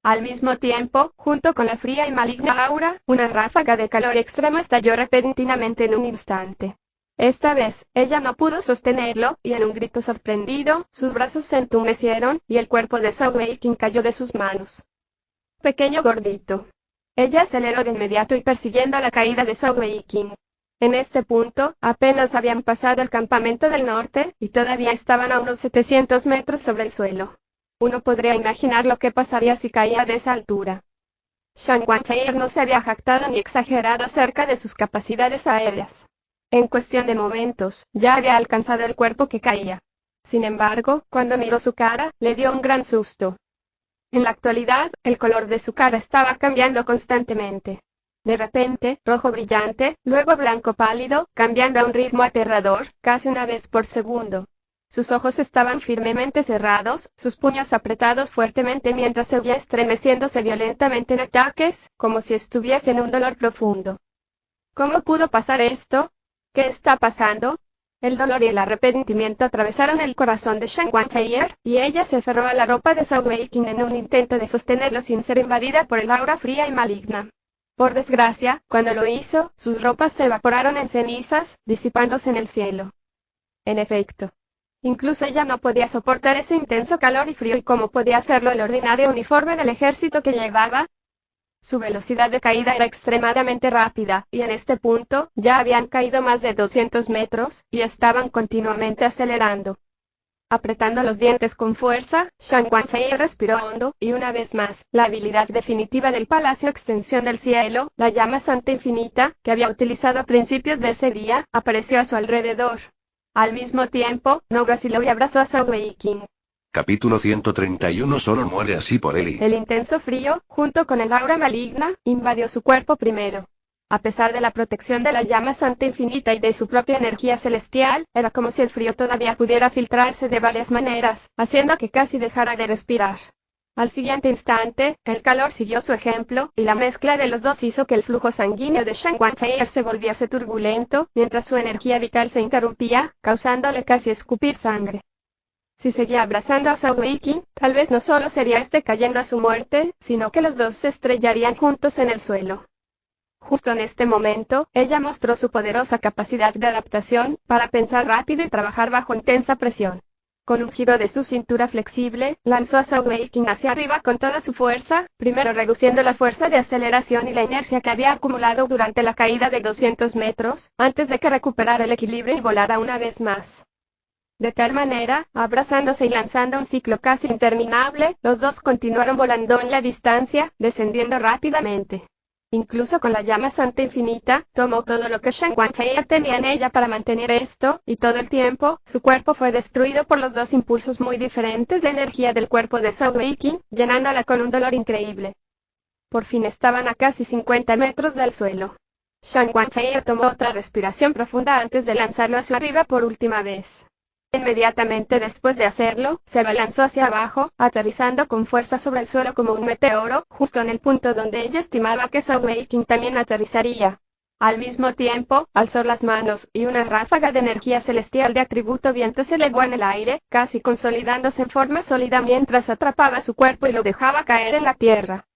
Al mismo tiempo, junto con la fría y maligna aura, una ráfaga de calor extremo estalló repentinamente en un instante. Esta vez, ella no pudo sostenerlo, y en un grito sorprendido, sus brazos se entumecieron, y el cuerpo de Sogeking cayó de sus manos. Pequeño gordito. Ella aceleró de inmediato y persiguiendo la caída de Sogeking. En este punto, apenas habían pasado el campamento del norte, y todavía estaban a unos 700 metros sobre el suelo. Uno podría imaginar lo que pasaría si caía de esa altura. Shen Wanfei no se había jactado ni exagerado acerca de sus capacidades aéreas. En cuestión de momentos, ya había alcanzado el cuerpo que caía. Sin embargo, cuando miró su cara, le dio un gran susto. En la actualidad, el color de su cara estaba cambiando constantemente. De repente, rojo brillante, luego blanco pálido, cambiando a un ritmo aterrador, casi una vez por segundo. Sus ojos estaban firmemente cerrados, sus puños apretados fuertemente mientras seguía estremeciéndose violentamente en ataques, como si estuviese en un dolor profundo. ¿Cómo pudo pasar esto? ¿Qué está pasando? El dolor y el arrepentimiento atravesaron el corazón de Shen Wanfei, y ella se aferró a la ropa de Sogeking en un intento de sostenerlo sin ser invadida por el aura fría y maligna. Por desgracia, cuando lo hizo, sus ropas se evaporaron en cenizas, disipándose en el cielo. En efecto. Incluso ella no podía soportar ese intenso calor y frío y cómo podía hacerlo el ordinario uniforme del ejército que llevaba. Su velocidad de caída era extremadamente rápida, y en este punto, ya habían caído más de 200 metros, y estaban continuamente acelerando. Apretando los dientes con fuerza, Shen Wanfei respiró hondo, y una vez más, la habilidad definitiva del Palacio Extensión del Cielo, la llama santa infinita, que había utilizado a principios de ese día, apareció a su alrededor. Al mismo tiempo, no vaciló y abrazó a Sogeking. Capítulo 131. Solo muere así por Eli. El intenso frío, junto con el aura maligna, invadió su cuerpo primero. A pesar de la protección de la llama santa infinita y de su propia energía celestial, era como si el frío todavía pudiera filtrarse de varias maneras, haciendo que casi dejara de respirar. Al siguiente instante, el calor siguió su ejemplo, y la mezcla de los dos hizo que el flujo sanguíneo de Shan Wanfei se volviese turbulento, mientras su energía vital se interrumpía, causándole casi escupir sangre. Si seguía abrazando a Zhou Weiqing, tal vez no solo sería este cayendo a su muerte, sino que los dos se estrellarían juntos en el suelo. Justo en este momento, ella mostró su poderosa capacidad de adaptación, para pensar rápido y trabajar bajo intensa presión. Con un giro de su cintura flexible, lanzó a Zhou Weiqing hacia arriba con toda su fuerza, primero reduciendo la fuerza de aceleración y la inercia que había acumulado durante la caída de 200 metros, antes de que recuperara el equilibrio y volara una vez más. De tal manera, abrazándose y lanzando un ciclo casi interminable, los dos continuaron volando en la distancia, descendiendo rápidamente. Incluso con la llama santa infinita, tomó todo lo que Shan Wanfei tenía en ella para mantener esto, y todo el tiempo, su cuerpo fue destruido por los dos impulsos muy diferentes de energía del cuerpo de Zhou Weiqing, llenándola con un dolor increíble. Por fin estaban a casi 50 metros del suelo. Shan Wanfei tomó otra respiración profunda antes de lanzarlo hacia arriba por última vez. Inmediatamente después de hacerlo, se abalanzó hacia abajo, aterrizando con fuerza sobre el suelo como un meteoro, justo en el punto donde ella estimaba que Zhou Weiqing también aterrizaría. Al mismo tiempo, alzó las manos, y una ráfaga de energía celestial de atributo viento se elevó en el aire, casi consolidándose en forma sólida mientras atrapaba su cuerpo y lo dejaba caer en la tierra.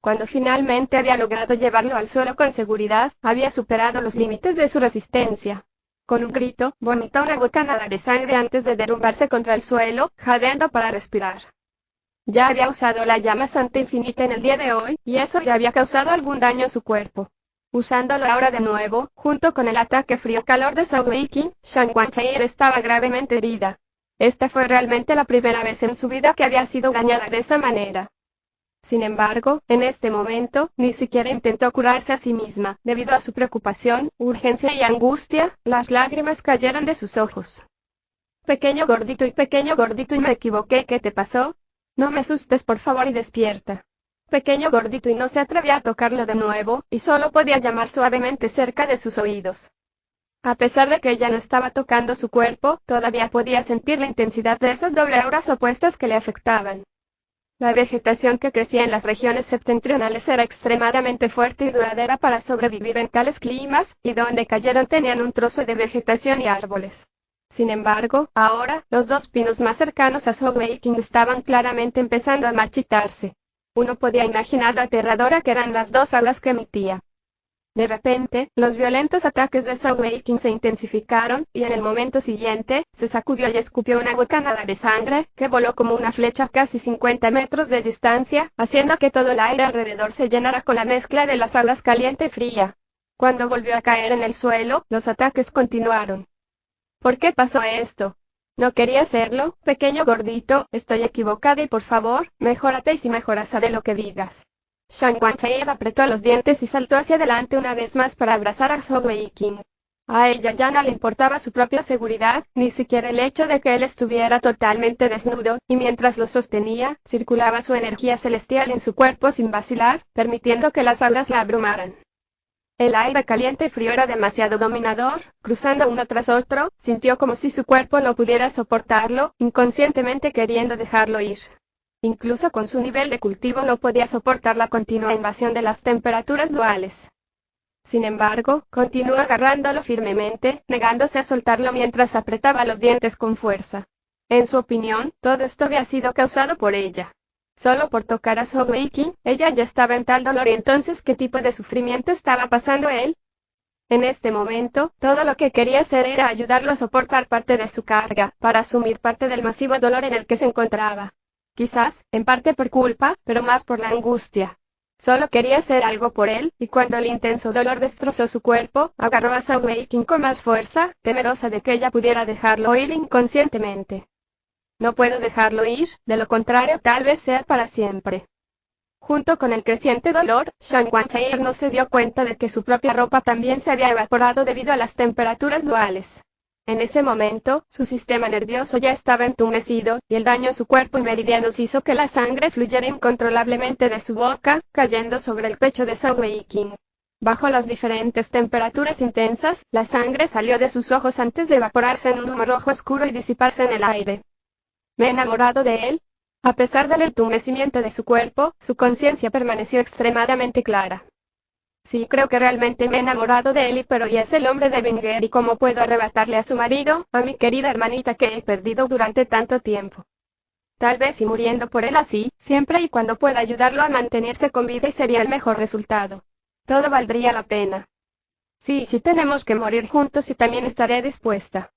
Cuando finalmente había logrado llevarlo al suelo con seguridad, había superado los límites de su resistencia. Con un grito, vomitó una bocanada de sangre antes de derrumbarse contra el suelo, jadeando para respirar. Ya había usado la llama santa infinita en el día de hoy, y eso ya había causado algún daño a su cuerpo. Usándolo ahora de nuevo, junto con el ataque frío-calor de Zhou Weiqing, Shan Wanfei estaba gravemente herida. Esta fue realmente la primera vez en su vida que había sido dañada de esa manera. Sin embargo, en este momento, ni siquiera intentó curarse a sí misma. Debido a su preocupación, urgencia y angustia, las lágrimas cayeron de sus ojos. Pequeño gordito, y me equivoqué, ¿qué te pasó? No me asustes por favor y despierta. Pequeño gordito, y no se atrevía a tocarlo de nuevo, y solo podía llamar suavemente cerca de sus oídos. A pesar de que ella no estaba tocando su cuerpo, todavía podía sentir la intensidad de esas doble auras opuestas que le afectaban. La vegetación que crecía en las regiones septentrionales era extremadamente fuerte y duradera para sobrevivir en tales climas, y donde cayeron tenían un trozo de vegetación y árboles. Sin embargo, ahora, los dos pinos más cercanos a Zhou Weiqing estaban claramente empezando a marchitarse. Uno podía imaginar lo aterradora que eran las dos auras que emitía. De repente, los violentos ataques de Zhou Weiqing se intensificaron, y en el momento siguiente, se sacudió y escupió una bocanada de sangre, que voló como una flecha a casi 50 metros de distancia, haciendo que todo el aire alrededor se llenara con la mezcla de las auras caliente y fría. Cuando volvió a caer en el suelo, los ataques continuaron. ¿Por qué pasó esto? No quería hacerlo, pequeño gordito, estoy equivocada y por favor, mejórate y si mejoras haré lo que digas. Shan Wanfei apretó los dientes y saltó hacia adelante una vez más para abrazar a Zhou Weiqing. A ella ya no le importaba su propia seguridad, ni siquiera el hecho de que él estuviera totalmente desnudo, y mientras lo sostenía, circulaba su energía celestial en su cuerpo sin vacilar, permitiendo que las auras la abrumaran. El aire caliente y frío era demasiado dominador, cruzando uno tras otro, sintió como si su cuerpo no pudiera soportarlo, inconscientemente queriendo dejarlo ir. Incluso con su nivel de cultivo no podía soportar la continua invasión de las temperaturas duales. Sin embargo, continuó agarrándolo firmemente, negándose a soltarlo mientras apretaba los dientes con fuerza. En su opinión, todo esto había sido causado por ella. Solo por tocar a Zhou Weiqing, ella ya estaba en tal dolor y entonces ¿qué tipo de sufrimiento estaba pasando él? En este momento, todo lo que quería hacer era ayudarlo a soportar parte de su carga, para asumir parte del masivo dolor en el que se encontraba. Quizás, en parte por culpa, pero más por la angustia. Solo quería hacer algo por él, y cuando el intenso dolor destrozó su cuerpo, agarró a Zhou Weiqing con más fuerza, temerosa de que ella pudiera dejarlo ir inconscientemente. No puedo dejarlo ir, de lo contrario tal vez sea para siempre. Junto con el creciente dolor, Shan Wanfei no se dio cuenta de que su propia ropa también se había evaporado debido a las temperaturas duales. En ese momento, su sistema nervioso ya estaba entumecido, y el daño a su cuerpo y meridianos hizo que la sangre fluyera incontrolablemente de su boca, cayendo sobre el pecho de Zhou Weiqing. Bajo las diferentes temperaturas intensas, la sangre salió de sus ojos antes de evaporarse en un humo rojo oscuro y disiparse en el aire. ¿Me he enamorado de él? A pesar del entumecimiento de su cuerpo, su conciencia permaneció extremadamente clara. Sí, creo que realmente me he enamorado de él, pero ya es el hombre de Wenger, y cómo puedo arrebatarle a su marido, a mi querida hermanita que he perdido durante tanto tiempo. Tal vez y muriendo por él así, siempre y cuando pueda ayudarlo a mantenerse con vida, y sería el mejor resultado. Todo valdría la pena. Sí, sí tenemos que morir juntos y también estaré dispuesta.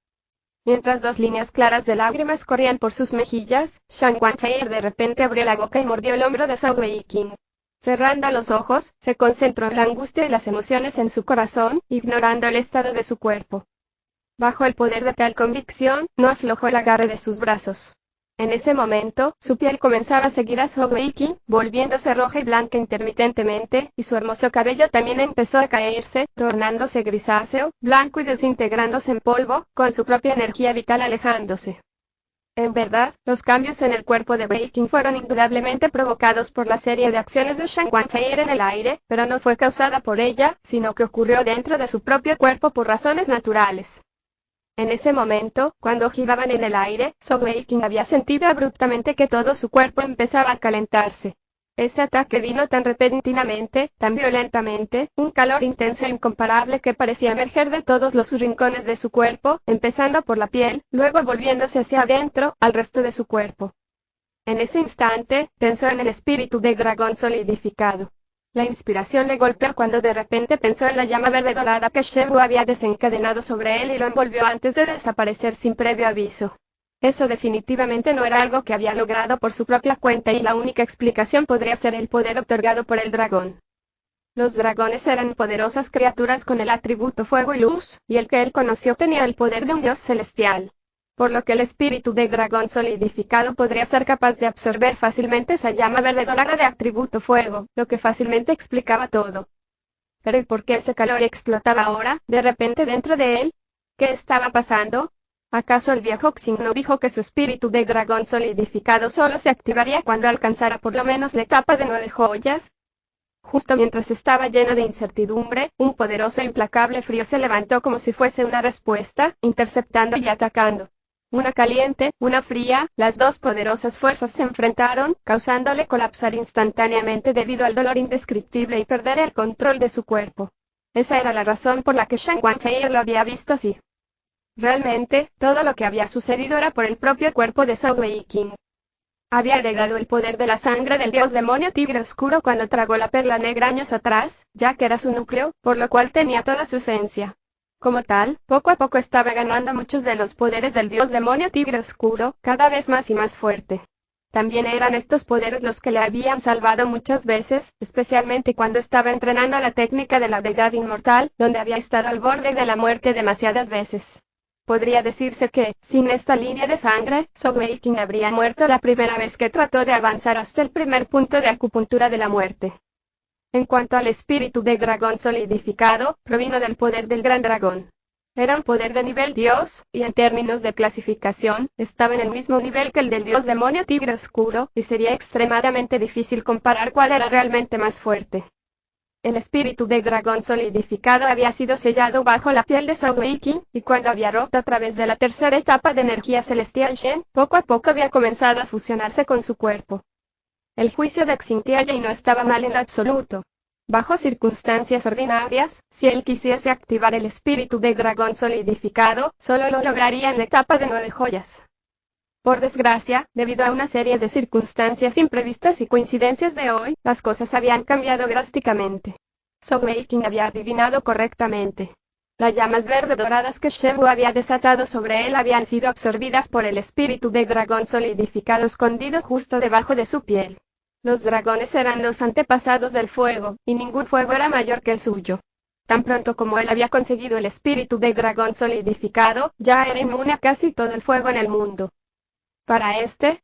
Mientras dos líneas claras de lágrimas corrían por sus mejillas, Shang Wanfei de repente abrió la boca y mordió el hombro de Zhou Weiqing. Cerrando los ojos, se concentró en la angustia y las emociones en su corazón, ignorando el estado de su cuerpo. Bajo el poder de tal convicción, no aflojó el agarre de sus brazos. En ese momento, su piel comenzaba a seguir a Zhou Weiqing, volviéndose roja y blanca intermitentemente, y su hermoso cabello también empezó a caerse, tornándose grisáceo, blanco y desintegrándose en polvo, con su propia energía vital alejándose. En verdad, los cambios en el cuerpo de Weiqing fueron indudablemente provocados por la serie de acciones de Shang Wanfei en el aire, pero no fue causada por ella, sino que ocurrió dentro de su propio cuerpo por razones naturales. En ese momento, cuando giraban en el aire, Zhou Weiqing había sentido abruptamente que todo su cuerpo empezaba a calentarse. Ese ataque vino tan repentinamente, tan violentamente, un calor intenso e incomparable que parecía emerger de todos los rincones de su cuerpo, empezando por la piel, luego volviéndose hacia adentro, al resto de su cuerpo. En ese instante, pensó en el espíritu de dragón solidificado. La inspiración le golpeó cuando de repente pensó en la llama verde dorada que Shenwu había desencadenado sobre él y lo envolvió antes de desaparecer sin previo aviso. Eso definitivamente no era algo que había logrado por su propia cuenta, y la única explicación podría ser el poder otorgado por el dragón. Los dragones eran poderosas criaturas con el atributo fuego y luz, y el que él conoció tenía el poder de un dios celestial. Por lo que el espíritu de dragón solidificado podría ser capaz de absorber fácilmente esa llama verde dorada de atributo fuego, lo que fácilmente explicaba todo. Pero ¿y por qué ese calor explotaba ahora, de repente dentro de él? ¿Qué estaba pasando? ¿Acaso el viejo Xing no dijo que su espíritu de dragón solidificado solo se activaría cuando alcanzara por lo menos la etapa de 9 joyas? Justo mientras estaba lleno de incertidumbre, un poderoso e implacable frío se levantó como si fuese una respuesta, interceptando y atacando. Una caliente, una fría, las dos poderosas fuerzas se enfrentaron, causándole colapsar instantáneamente debido al dolor indescriptible y perder el control de su cuerpo. Esa era la razón por la que Shang Wanfei lo había visto así. Realmente, todo lo que había sucedido era por el propio cuerpo de Zhou Weiqing. Había heredado el poder de la sangre del dios demonio tigre oscuro cuando tragó la perla negra años atrás, ya que era su núcleo, por lo cual tenía toda su esencia. Como tal, poco a poco estaba ganando muchos de los poderes del dios demonio tigre oscuro, cada vez más y más fuerte. También eran estos poderes los que le habían salvado muchas veces, especialmente cuando estaba entrenando la técnica de la deidad inmortal, donde había estado al borde de la muerte demasiadas veces. Podría decirse que, sin esta línea de sangre, Zhou Weiqing habría muerto la primera vez que trató de avanzar hasta el primer punto de acupuntura de la muerte. En cuanto al espíritu de dragón solidificado, provino del poder del gran dragón. Era un poder de nivel dios, y en términos de clasificación, estaba en el mismo nivel que el del dios demonio tigre oscuro, y sería extremadamente difícil comparar cuál era realmente más fuerte. El espíritu de dragón solidificado había sido sellado bajo la piel de Zhou Weiqing, y cuando había roto a través de la tercera etapa de energía celestial Shen, poco a poco había comenzado a fusionarse con su cuerpo. El juicio de Xingtianyi no estaba mal en absoluto. Bajo circunstancias ordinarias, si él quisiese activar el espíritu de dragón solidificado, solo lo lograría en la etapa de 9 joyas. Por desgracia, debido a una serie de circunstancias imprevistas y coincidencias de hoy, las cosas habían cambiado drásticamente. Zhou Weiqing había adivinado correctamente. Las llamas verde doradas que Shenwu había desatado sobre él habían sido absorbidas por el espíritu de dragón solidificado escondido justo debajo de su piel. Los dragones eran los antepasados del fuego, y ningún fuego era mayor que el suyo. Tan pronto como él había conseguido el espíritu de dragón solidificado, ya era inmune a casi todo el fuego en el mundo. Para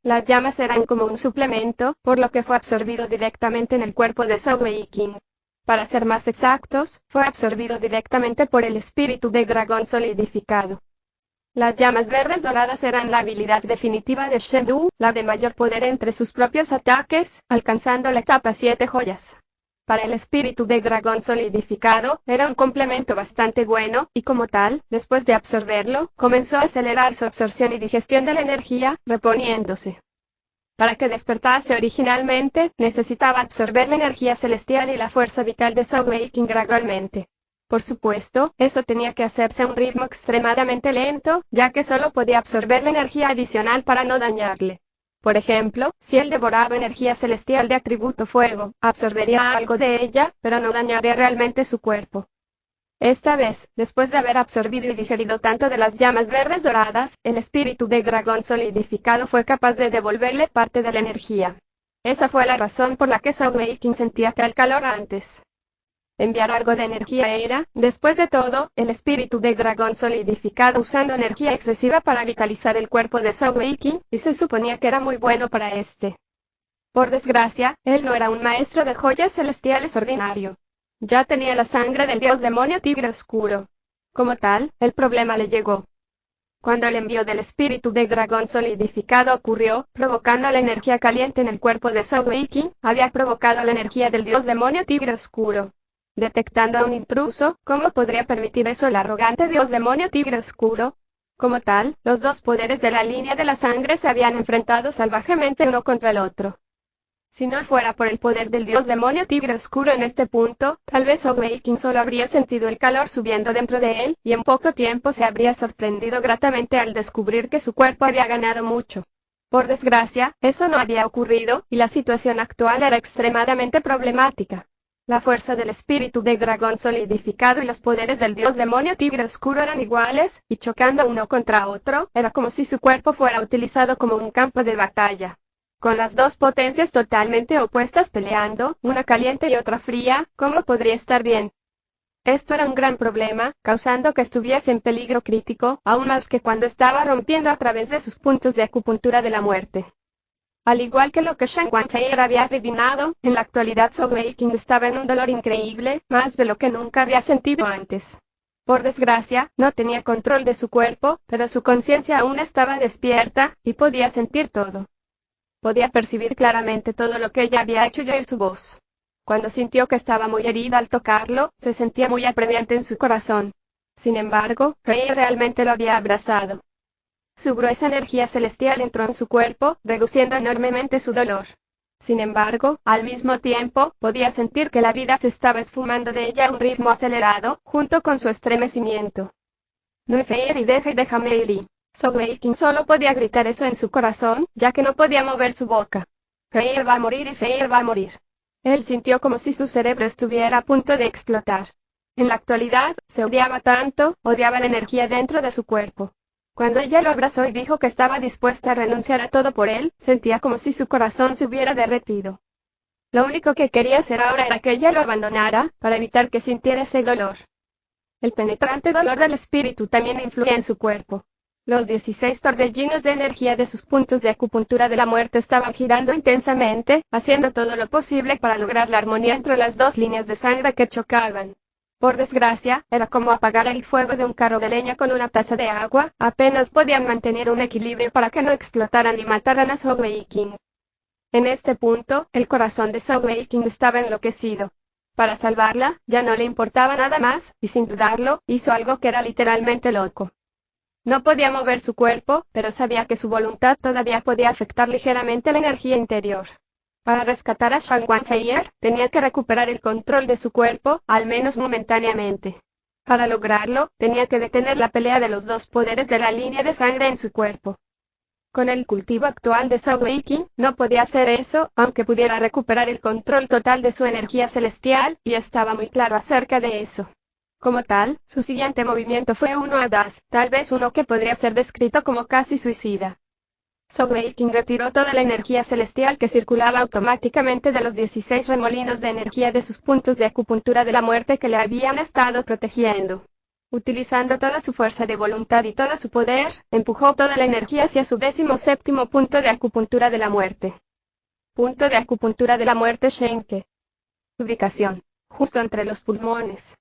las llamas eran como un suplemento, por lo que fue absorbido directamente en el cuerpo de Zhou Weiqing. Para ser más exactos, fue absorbido directamente por el espíritu de dragón solidificado. Las llamas verdes doradas eran la habilidad definitiva de Shenwu, la de mayor poder entre sus propios ataques, alcanzando la etapa 7 joyas. Para el espíritu de dragón solidificado, era un complemento bastante bueno, y como tal, después de absorberlo, comenzó a acelerar su absorción y digestión de la energía, reponiéndose. Para que despertase originalmente, necesitaba absorber la energía celestial y la fuerza vital de Sogeking gradualmente. Por supuesto, eso tenía que hacerse a un ritmo extremadamente lento, ya que solo podía absorber la energía adicional para no dañarle. Por ejemplo, si él devoraba energía celestial de atributo fuego, absorbería algo de ella, pero no dañaría realmente su cuerpo. Esta vez, después de haber absorbido y digerido tanto de las llamas verdes doradas, el espíritu de dragón solidificado fue capaz de devolverle parte de la energía. Esa fue la razón por la que Sogeking sentía tal calor antes. Enviar algo de energía era, después de todo, el espíritu de dragón solidificado usando energía excesiva para vitalizar el cuerpo de Sogeking, y se suponía que era muy bueno para este. Por desgracia, él no era un maestro de joyas celestiales ordinario. Ya tenía la sangre del dios demonio tigre oscuro. Como tal, el problema le llegó. Cuando el envío del espíritu de dragón solidificado ocurrió, provocando la energía caliente en el cuerpo de Sogeking, había provocado la energía del dios demonio tigre oscuro. Detectando a un intruso, ¿cómo podría permitir eso el arrogante dios demonio tigre oscuro? Como tal, los dos poderes de la línea de la sangre se habían enfrentado salvajemente uno contra el otro. Si no fuera por el poder del dios demonio tigre oscuro en este punto, tal vez Sogeking solo habría sentido el calor subiendo dentro de él, y en poco tiempo se habría sorprendido gratamente al descubrir que su cuerpo había ganado mucho. Por desgracia, eso no había ocurrido, y la situación actual era extremadamente problemática. La fuerza del espíritu de dragón solidificado y los poderes del dios demonio tigre oscuro eran iguales, y chocando uno contra otro, era como si su cuerpo fuera utilizado como un campo de batalla. Con las dos potencias totalmente opuestas peleando, una caliente y otra fría, ¿cómo podría estar bien? Esto era un gran problema, causando que estuviese en peligro crítico, aún más que cuando estaba rompiendo a través de sus puntos de acupuntura de la muerte. Al igual que lo que Shan Wanfei había adivinado, en la actualidad Sogeking estaba en un dolor increíble, más de lo que nunca había sentido antes. Por desgracia, no tenía control de su cuerpo, pero su conciencia aún estaba despierta, y podía sentir todo. Podía percibir claramente todo lo que ella había hecho y oír su voz. Cuando sintió que estaba muy herida al tocarlo, se sentía muy apremiante en su corazón. Sin embargo, Fei realmente lo había abrazado. Su gruesa energía celestial entró en su cuerpo, reduciendo enormemente su dolor. Sin embargo, al mismo tiempo, podía sentir que la vida se estaba esfumando de ella a un ritmo acelerado, junto con su estremecimiento. No Fei, déjame ir. Sogeking solo podía gritar eso en su corazón, ya que no podía mover su boca. Fei va a morir y Fei va a morir. Él sintió como si su cerebro estuviera a punto de explotar. En la actualidad, se odiaba tanto, odiaba la energía dentro de su cuerpo. Cuando ella lo abrazó y dijo que estaba dispuesta a renunciar a todo por él, sentía como si su corazón se hubiera derretido. Lo único que quería hacer ahora era que ella lo abandonara, para evitar que sintiera ese dolor. El penetrante dolor del espíritu también influía en su cuerpo. Los 16 torbellinos de energía de sus puntos de acupuntura de la muerte estaban girando intensamente, haciendo todo lo posible para lograr la armonía entre las dos líneas de sangre que chocaban. Por desgracia, era como apagar el fuego de un carro de leña con una taza de agua, apenas podían mantener un equilibrio para que no explotaran y mataran a Sogeking. En este punto, el corazón de Sogeking estaba enloquecido. Para salvarla, ya no le importaba nada más, y sin dudarlo, hizo algo que era literalmente loco. No podía mover su cuerpo, pero sabía que su voluntad todavía podía afectar ligeramente la energía interior. Para rescatar a Shan Wanfei, tenía que recuperar el control de su cuerpo, al menos momentáneamente. Para lograrlo, tenía que detener la pelea de los dos poderes de la línea de sangre en su cuerpo. Con el cultivo actual de Sogeking, no podía hacer eso, aunque pudiera recuperar el control total de su energía celestial, y estaba muy claro acerca de eso. Como tal, su siguiente movimiento fue uno audaz, tal vez uno que podría ser descrito como casi suicida. Sogeking retiró toda la energía celestial que circulaba automáticamente de los 16 remolinos de energía de sus puntos de acupuntura de la muerte que le habían estado protegiendo. Utilizando toda su fuerza de voluntad y todo su poder, empujó toda la energía hacia su 17º punto de acupuntura de la muerte. Punto de acupuntura de la muerte Shenke. Ubicación: justo entre los pulmones.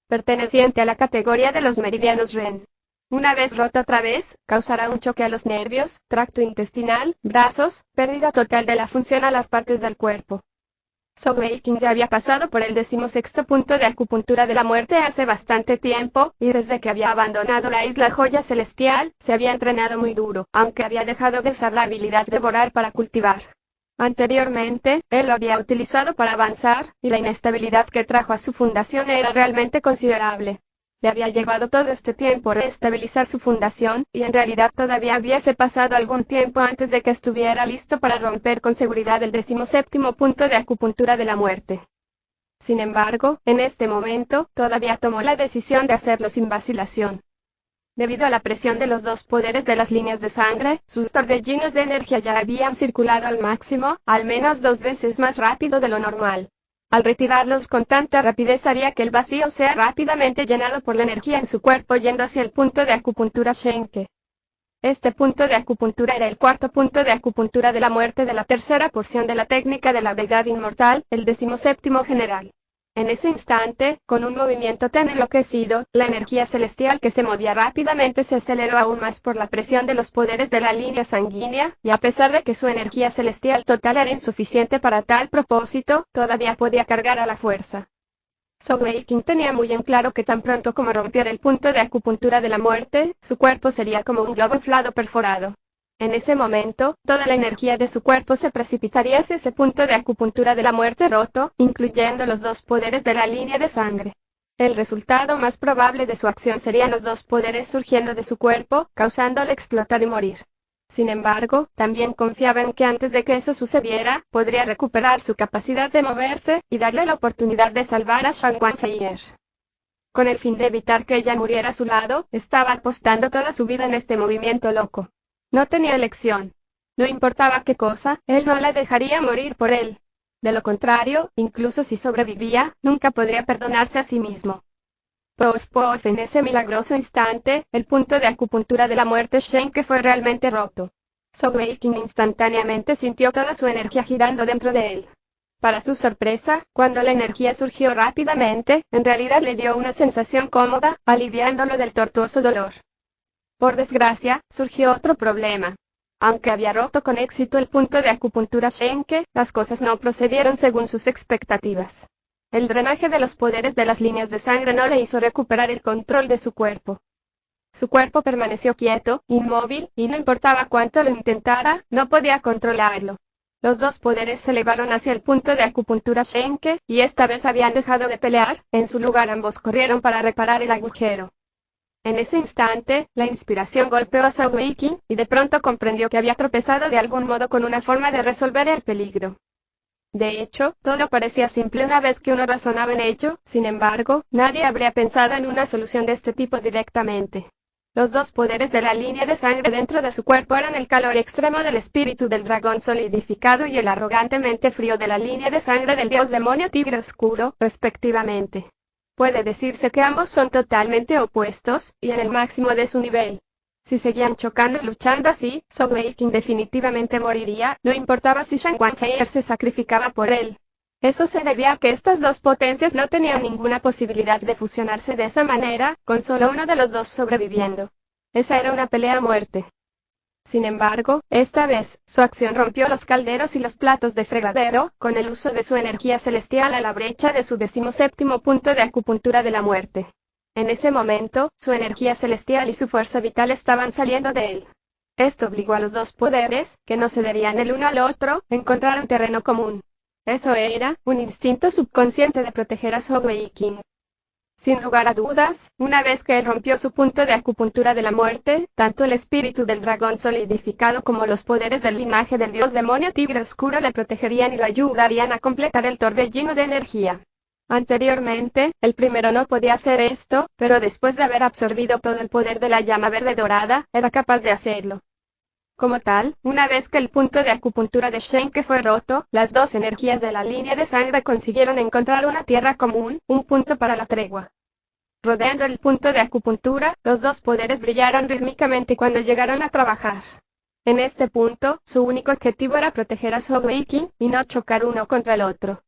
Perteneciente a la categoría de los meridianos Ren. Una vez roto otra vez, causará un choque a los nervios, tracto intestinal, brazos, pérdida total de la función a las partes del cuerpo. Sogeking ya había pasado por el 16º punto de acupuntura de la muerte hace bastante tiempo, y desde que había abandonado la isla Joya Celestial, se había entrenado muy duro, aunque había dejado de usar la habilidad de volar para cultivar. Anteriormente, él lo había utilizado para avanzar, y la inestabilidad que trajo a su fundación era realmente considerable. Le había llevado todo este tiempo reestabilizar su fundación, y en realidad todavía hubiese pasado algún tiempo antes de que estuviera listo para romper con seguridad el 17º punto de acupuntura de la muerte. Sin embargo, en este momento, todavía tomó la decisión de hacerlo sin vacilación. Debido a la presión de los dos poderes de las líneas de sangre, sus torbellinos de energía ya habían circulado al máximo, al menos 2 veces más rápido de lo normal. Al retirarlos con tanta rapidez haría que el vacío sea rápidamente llenado por la energía en su cuerpo yendo hacia el punto de acupuntura Schenke. Este punto de acupuntura era el 4º punto de acupuntura de la muerte de la tercera porción de la técnica de la deidad inmortal, el 17º general. En ese instante, con un movimiento tan enloquecido, la energía celestial que se movía rápidamente se aceleró aún más por la presión de los poderes de la línea sanguínea, y a pesar de que su energía celestial total era insuficiente para tal propósito, todavía podía cargar a la fuerza. Sogeking tenía muy en claro que tan pronto como rompiera el punto de acupuntura de la muerte, su cuerpo sería como un globo inflado perforado. En ese momento, toda la energía de su cuerpo se precipitaría hacia ese punto de acupuntura de la muerte roto, incluyendo los dos poderes de la línea de sangre. El resultado más probable de su acción serían los dos poderes surgiendo de su cuerpo, causándole explotar y morir. Sin embargo, también confiaba en que antes de que eso sucediera, podría recuperar su capacidad de moverse, y darle la oportunidad de salvar a Shan Wanfeier. Con el fin de evitar que ella muriera a su lado, estaba apostando toda su vida en este movimiento loco. No tenía elección. No importaba qué cosa, él no la dejaría morir por él. De lo contrario, incluso si sobrevivía, nunca podría perdonarse a sí mismo. Pof, en ese milagroso instante, el punto de acupuntura de la muerte Schenke fue realmente roto. Sogeking instantáneamente sintió toda su energía girando dentro de él. Para su sorpresa, cuando la energía surgió rápidamente, en realidad le dio una sensación cómoda, aliviándolo del tortuoso dolor. Por desgracia, surgió otro problema. Aunque había roto con éxito el punto de acupuntura Schenke, las cosas no procedieron según sus expectativas. El drenaje de los poderes de las líneas de sangre no le hizo recuperar el control de su cuerpo. Su cuerpo permaneció quieto, inmóvil, y no importaba cuánto lo intentara, no podía controlarlo. Los dos poderes se elevaron hacia el punto de acupuntura Schenke, y esta vez habían dejado de pelear, en su lugar ambos corrieron para reparar el agujero. En ese instante, la inspiración golpeó a Sogeking, y de pronto comprendió que había tropezado de algún modo con una forma de resolver el peligro. De hecho, todo parecía simple una vez que uno razonaba en ello, sin embargo, nadie habría pensado en una solución de este tipo directamente. Los dos poderes de la línea de sangre dentro de su cuerpo eran el calor extremo del espíritu del dragón solidificado y el arrogantemente frío de la línea de sangre del dios demonio tigre oscuro, respectivamente. Puede decirse que ambos son totalmente opuestos, y en el máximo de su nivel. Si seguían chocando y luchando así, Sogeking definitivamente moriría, no importaba si Shan Wanfeier se sacrificaba por él. Eso se debía a que estas dos potencias no tenían ninguna posibilidad de fusionarse de esa manera, con solo uno de los dos sobreviviendo. Esa era una pelea a muerte. Sin embargo, esta vez, su acción rompió los calderos y los platos de fregadero, con el uso de su energía celestial a la brecha de su 17º punto de acupuntura de la muerte. En ese momento, su energía celestial y su fuerza vital estaban saliendo de él. Esto obligó a los dos poderes, que no cederían el uno al otro, a encontrar un terreno común. Eso era, un instinto subconsciente de proteger a Sogeking. Sin lugar a dudas, una vez que él rompió su punto de acupuntura de la muerte, tanto el espíritu del dragón solidificado como los poderes del linaje del dios demonio tigre oscuro le protegerían y lo ayudarían a completar el torbellino de energía. Anteriormente, el primero no podía hacer esto, pero después de haber absorbido todo el poder de la llama verde dorada, era capaz de hacerlo. Como tal, una vez que el punto de acupuntura de Schenke fue roto, las dos energías de la línea de sangre consiguieron encontrar una tierra común, un punto para la tregua. Rodeando el punto de acupuntura, los dos poderes brillaron rítmicamente cuando llegaron a trabajar. En este punto, su único objetivo era proteger a Sogeking, y no chocar uno contra el otro.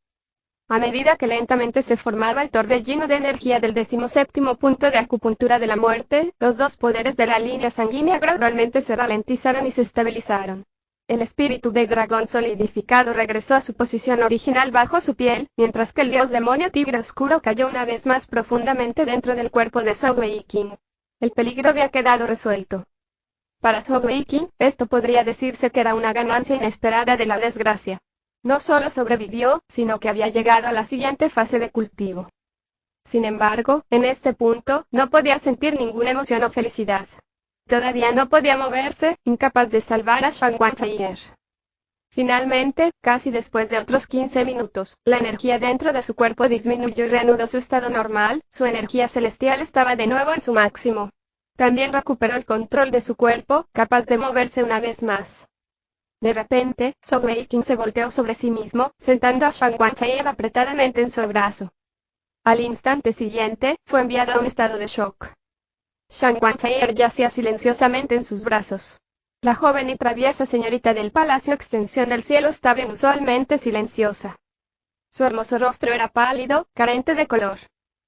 A medida que lentamente se formaba el torbellino de energía del 17º punto de acupuntura de la muerte, los dos poderes de la línea sanguínea gradualmente se ralentizaron y se estabilizaron. El espíritu del dragón solidificado regresó a su posición original bajo su piel, mientras que el dios demonio tigre oscuro cayó una vez más profundamente dentro del cuerpo de Zhou Weiqing. El peligro había quedado resuelto. Para Zhou Weiqing, esto podría decirse que era una ganancia inesperada de la desgracia. No solo sobrevivió, sino que había llegado a la siguiente fase de cultivo. Sin embargo, en este punto, no podía sentir ninguna emoción o felicidad. Todavía no podía moverse, incapaz de salvar a Shan Wanfeier. Finalmente, casi después de otros 15 minutos, la energía dentro de su cuerpo disminuyó y reanudó su estado normal, su energía celestial estaba de nuevo en su máximo. También recuperó el control de su cuerpo, capaz de moverse una vez más. De repente, Zhou Weiqing se volteó sobre sí mismo, sentando a Shan Wanfeier apretadamente en su brazo. Al instante siguiente, fue enviado a un estado de shock. Shan Wanfeier yacía silenciosamente en sus brazos. La joven y traviesa señorita del Palacio Extensión del Cielo estaba inusualmente silenciosa. Su hermoso rostro era pálido, carente de color.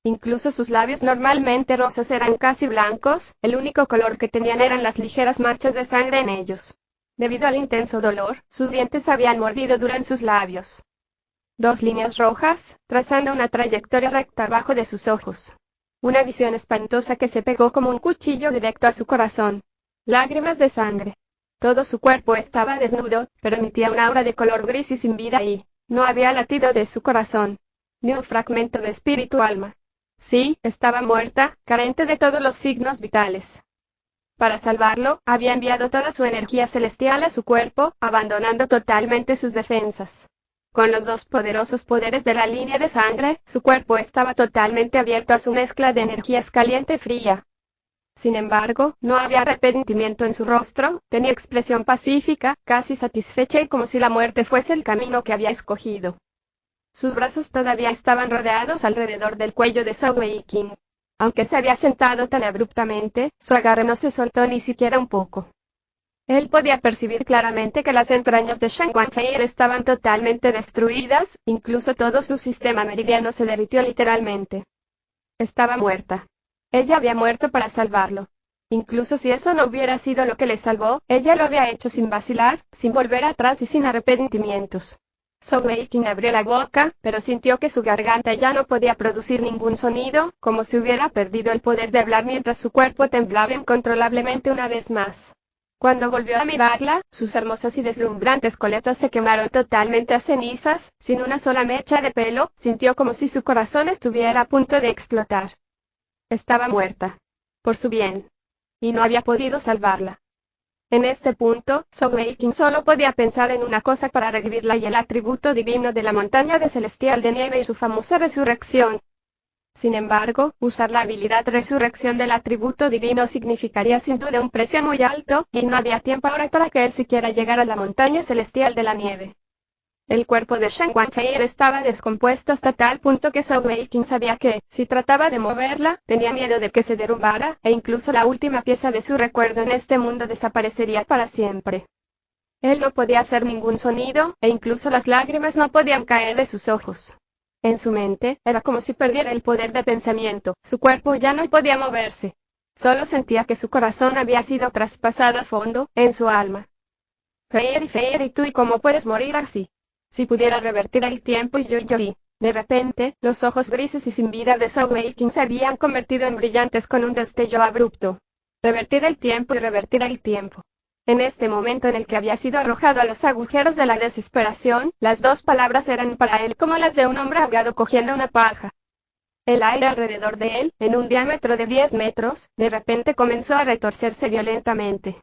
Incluso sus labios normalmente rosas eran casi blancos, el único color que tenían eran las ligeras manchas de sangre en ellos. Debido al intenso dolor, sus dientes habían mordido duro en sus labios. Dos líneas rojas, trazando una trayectoria recta abajo de sus ojos. Una visión espantosa que se pegó como un cuchillo directo a su corazón. Lágrimas de sangre. Todo su cuerpo estaba desnudo, pero emitía un aura de color gris y sin vida y no había latido de su corazón. Ni un fragmento de espíritu o alma. Sí, estaba muerta, carente de todos los signos vitales. Para salvarlo, había enviado toda su energía celestial a su cuerpo, abandonando totalmente sus defensas. Con los dos poderosos poderes de la línea de sangre, su cuerpo estaba totalmente abierto a su mezcla de energías caliente y fría. Sin embargo, no había arrepentimiento en su rostro, tenía expresión pacífica, casi satisfecha y como si la muerte fuese el camino que había escogido. Sus brazos todavía estaban rodeados alrededor del cuello de Zhou Weiqing. Aunque se había sentado tan abruptamente, su agarre no se soltó ni siquiera un poco. Él podía percibir claramente que las entrañas de Shan Wanfeier estaban totalmente destruidas, incluso todo su sistema meridiano se derritió literalmente. Estaba muerta. Ella había muerto para salvarlo. Incluso si eso no hubiera sido lo que le salvó, ella lo había hecho sin vacilar, sin volver atrás y sin arrepentimientos. Zhou Weiqing abrió la boca, pero sintió que su garganta ya no podía producir ningún sonido, como si hubiera perdido el poder de hablar mientras su cuerpo temblaba incontrolablemente una vez más. Cuando volvió a mirarla, sus hermosas y deslumbrantes coletas se quemaron totalmente a cenizas, sin una sola mecha de pelo, sintió como si su corazón estuviera a punto de explotar. Estaba muerta. Por su bien. Y no había podido salvarla. En este punto, Zhou Weiqing solo podía pensar en una cosa para revivirla y el atributo divino de la montaña de celestial de nieve y su famosa resurrección. Sin embargo, usar la habilidad resurrección del atributo divino significaría sin duda un precio muy alto, y no había tiempo ahora para que él siquiera llegara a la montaña celestial de la nieve. El cuerpo de Shan Wanfeier estaba descompuesto hasta tal punto que Zhou Weiqing sabía que, si trataba de moverla, tenía miedo de que se derrumbara, e incluso la última pieza de su recuerdo en este mundo desaparecería para siempre. Él no podía hacer ningún sonido, e incluso las lágrimas no podían caer de sus ojos. En su mente, era como si perdiera el poder de pensamiento, su cuerpo ya no podía moverse. Solo sentía que su corazón había sido traspasado a fondo, en su alma. Feier, ¿y tú y cómo puedes morir así? Si pudiera revertir el tiempo y de repente, los ojos grises y sin vida de Zhou Weiqing se habían convertido en brillantes con un destello abrupto. Revertir el tiempo y revertir el tiempo. En este momento en el que había sido arrojado a los agujeros de la desesperación, las dos palabras eran para él como las de un hombre ahogado cogiendo una paja. El aire alrededor de él, en un diámetro de 10 metros, de repente comenzó a retorcerse violentamente.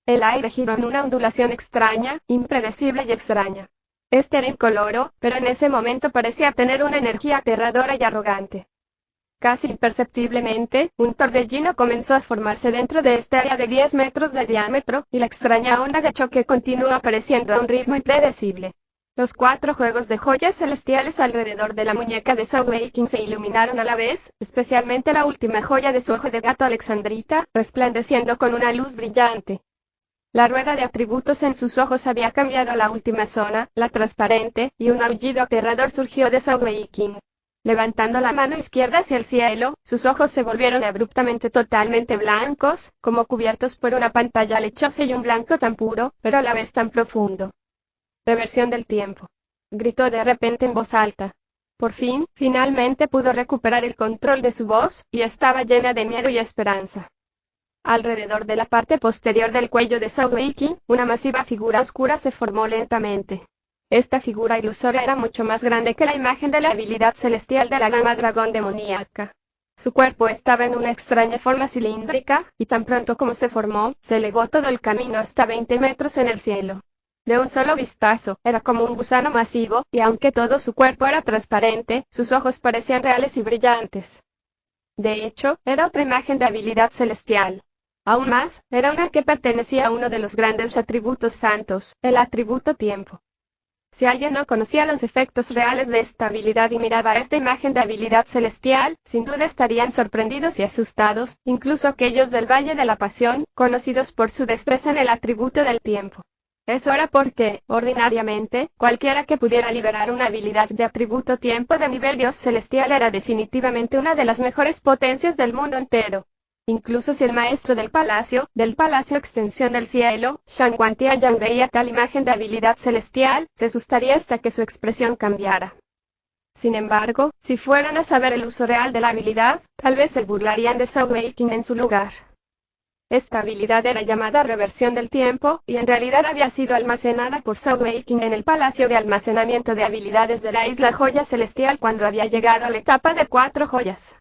El aire giró en una ondulación extraña, impredecible y extraña. Este era incoloro, pero en ese momento parecía tener una energía aterradora y arrogante. Casi imperceptiblemente, un torbellino comenzó a formarse dentro de este área de 10 metros de diámetro, y la extraña onda de choque continuó apareciendo a un ritmo impredecible. Los 4 juegos de joyas celestiales alrededor de la muñeca de Zhou Weiqing se iluminaron a la vez, especialmente la última joya de su ojo de gato alexandrita, resplandeciendo con una luz brillante. La rueda de atributos en sus ojos había cambiado a la última zona, la transparente, y un aullido aterrador surgió de Zhou Weiqing. Levantando la mano izquierda hacia el cielo, sus ojos se volvieron abruptamente totalmente blancos, como cubiertos por una pantalla lechosa y un blanco tan puro, pero a la vez tan profundo. Reversión del tiempo. Gritó de repente en voz alta. Por fin, finalmente pudo recuperar el control de su voz, y estaba llena de miedo y esperanza. Alrededor de la parte posterior del cuello de Zhou Weiqing, una masiva figura oscura se formó lentamente. Esta figura ilusoria era mucho más grande que la imagen de la habilidad celestial de la gama dragón demoníaca. Su cuerpo estaba en una extraña forma cilíndrica, y tan pronto como se formó, se elevó todo el camino hasta 20 metros en el cielo. De un solo vistazo, era como un gusano masivo, y aunque todo su cuerpo era transparente, sus ojos parecían reales y brillantes. De hecho, era otra imagen de habilidad celestial. Aún más, era una que pertenecía a uno de los grandes atributos santos, el atributo tiempo. Si alguien no conocía los efectos reales de esta habilidad y miraba esta imagen de habilidad celestial, sin duda estarían sorprendidos y asustados, incluso aquellos del Valle de la Pasión, conocidos por su destreza en el atributo del tiempo. Eso era porque, ordinariamente, cualquiera que pudiera liberar una habilidad de atributo tiempo de nivel Dios celestial era definitivamente una de las mejores potencias del mundo entero. Incluso si el maestro del palacio extensión del cielo, Shan Guantianyang veía tal imagen de habilidad celestial, se asustaría hasta que su expresión cambiara. Sin embargo, si fueran a saber el uso real de la habilidad, tal vez se burlarían de Zhou Weiqing en su lugar. Esta habilidad era llamada reversión del tiempo, y en realidad había sido almacenada por Zhou Weiqing en el Palacio de Almacenamiento de Habilidades de la Isla Joya Celestial cuando había llegado a la etapa de 4 joyas.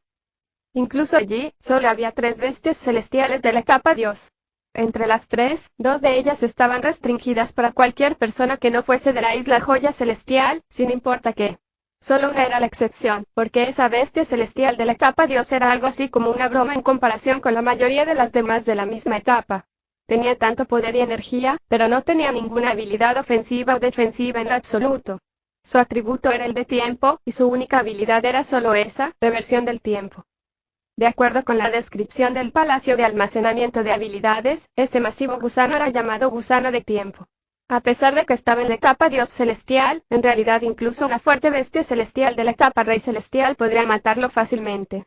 Incluso allí, solo había 3 bestias celestiales de la etapa Dios. Entre las 3, 2 de ellas estaban restringidas para cualquier persona que no fuese de la Isla Joya Celestial, sin importar qué. Solo una era la excepción, porque esa bestia celestial de la etapa Dios era algo así como una broma en comparación con la mayoría de las demás de la misma etapa. Tenía tanto poder y energía, pero no tenía ninguna habilidad ofensiva o defensiva en absoluto. Su atributo era el de tiempo, y su única habilidad era solo esa, reversión del tiempo. De acuerdo con la descripción del Palacio de Almacenamiento de Habilidades, ese masivo gusano era llamado gusano de tiempo. A pesar de que estaba en la etapa Dios celestial, en realidad incluso una fuerte bestia celestial de la etapa Rey celestial podría matarlo fácilmente.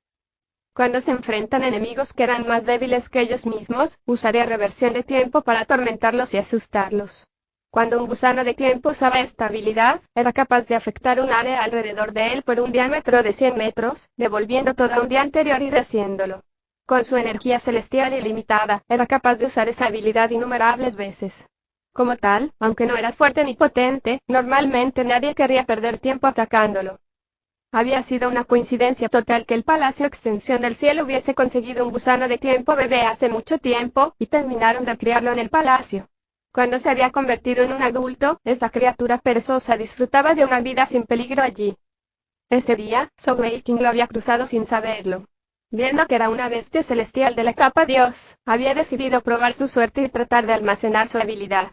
Cuando se enfrentan enemigos que eran más débiles que ellos mismos, usaría reversión de tiempo para atormentarlos y asustarlos. Cuando un gusano de tiempo usaba esta habilidad, era capaz de afectar un área alrededor de él por un diámetro de 100 metros, devolviendo todo a un día anterior y rehaciéndolo. Con su energía celestial ilimitada, era capaz de usar esa habilidad innumerables veces. Como tal, aunque no era fuerte ni potente, normalmente nadie querría perder tiempo atacándolo. Había sido una coincidencia total que el Palacio Extensión del Cielo hubiese conseguido un gusano de tiempo bebé hace mucho tiempo, y terminaron de criarlo en el palacio. Cuando se había convertido en un adulto, esa criatura perezosa disfrutaba de una vida sin peligro allí. Ese día, Zhou Weiqing lo había cruzado sin saberlo. Viendo que era una bestia celestial de la etapa Dios, había decidido probar su suerte y tratar de almacenar su habilidad.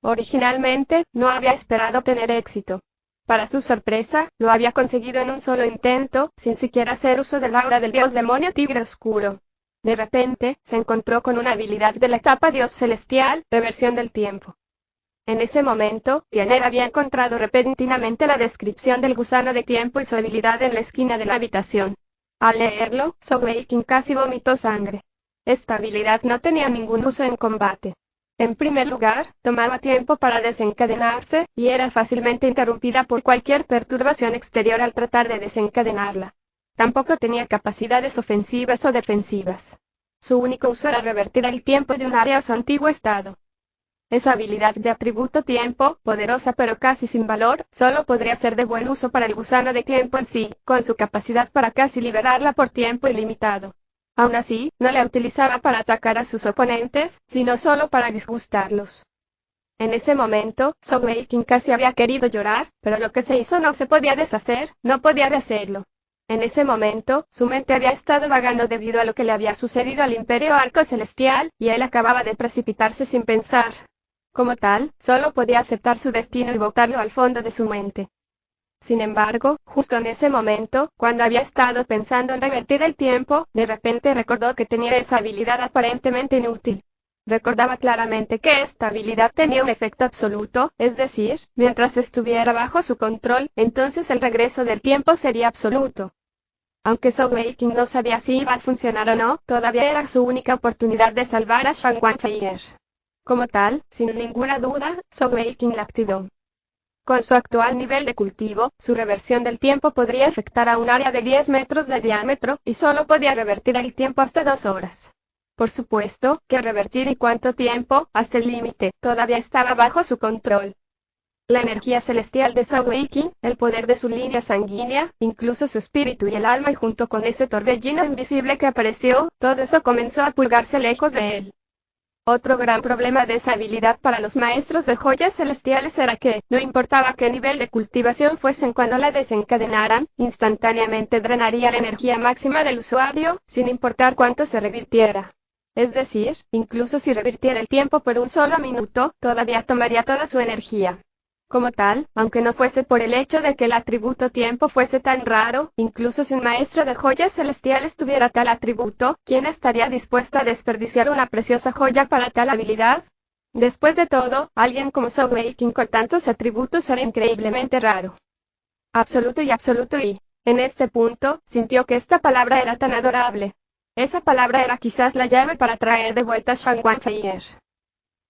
Originalmente, no había esperado tener éxito. Para su sorpresa, lo había conseguido en un solo intento, sin siquiera hacer uso del aura del dios demonio tigre oscuro. De repente, se encontró con una habilidad de la etapa Dios celestial, reversión del tiempo. En ese momento, Tianer había encontrado repentinamente la descripción del gusano de tiempo y su habilidad en la esquina de la habitación. Al leerlo, Zhou Weiqing casi vomitó sangre. Esta habilidad no tenía ningún uso en combate. En primer lugar, tomaba tiempo para desencadenarse, y era fácilmente interrumpida por cualquier perturbación exterior al tratar de desencadenarla. Tampoco tenía capacidades ofensivas o defensivas. Su único uso era revertir el tiempo de un área a su antiguo estado. Esa habilidad de atributo tiempo, poderosa pero casi sin valor, solo podría ser de buen uso para el gusano de tiempo en sí, con su capacidad para casi liberarla por tiempo ilimitado. Aún así, no la utilizaba para atacar a sus oponentes, sino solo para disgustarlos. En ese momento, Zhou Weiqing casi había querido llorar, pero lo que se hizo no se podía deshacer, no podía rehacerlo. En ese momento, su mente había estado vagando debido a lo que le había sucedido al Imperio Arco Celestial, y él acababa de precipitarse sin pensar. Como tal, solo podía aceptar su destino y botarlo al fondo de su mente. Sin embargo, justo en ese momento, cuando había estado pensando en revertir el tiempo, de repente recordó que tenía esa habilidad aparentemente inútil. Recordaba claramente que esta habilidad tenía un efecto absoluto, es decir, mientras estuviera bajo su control, entonces el regreso del tiempo sería absoluto. Aunque Zhou Weiqing no sabía si iba a funcionar o no, todavía era su única oportunidad de salvar a Shan Wanfeier. Como tal, sin ninguna duda, Zhou Weiqing la activó. Con su actual nivel de cultivo, su reversión del tiempo podría afectar a un área de 10 metros de diámetro, y solo podía revertir el tiempo hasta 2 horas. Por supuesto, que revertir y cuánto tiempo, hasta el límite, todavía estaba bajo su control. La energía celestial de Zhou Weiqing, el poder de su línea sanguínea, incluso su espíritu y el alma y junto con ese torbellino invisible que apareció, todo eso comenzó a pulgarse lejos de él. Otro gran problema de esa habilidad para los maestros de joyas celestiales era que, no importaba qué nivel de cultivación fuesen cuando la desencadenaran, instantáneamente drenaría la energía máxima del usuario, sin importar cuánto se revirtiera. Es decir, incluso si revirtiera el tiempo por un solo minuto, todavía tomaría toda su energía. Como tal, aunque no fuese por el hecho de que el atributo tiempo fuese tan raro, incluso si un maestro de joyas celestiales tuviera tal atributo, ¿quién estaría dispuesto a desperdiciar una preciosa joya para tal habilidad? Después de todo, alguien como Zhou Weiqing con tantos atributos era increíblemente raro. Absoluto y, en este punto, sintió que esta palabra era tan adorable. Esa palabra era quizás la llave para traer de vuelta a Shan Wanfeier.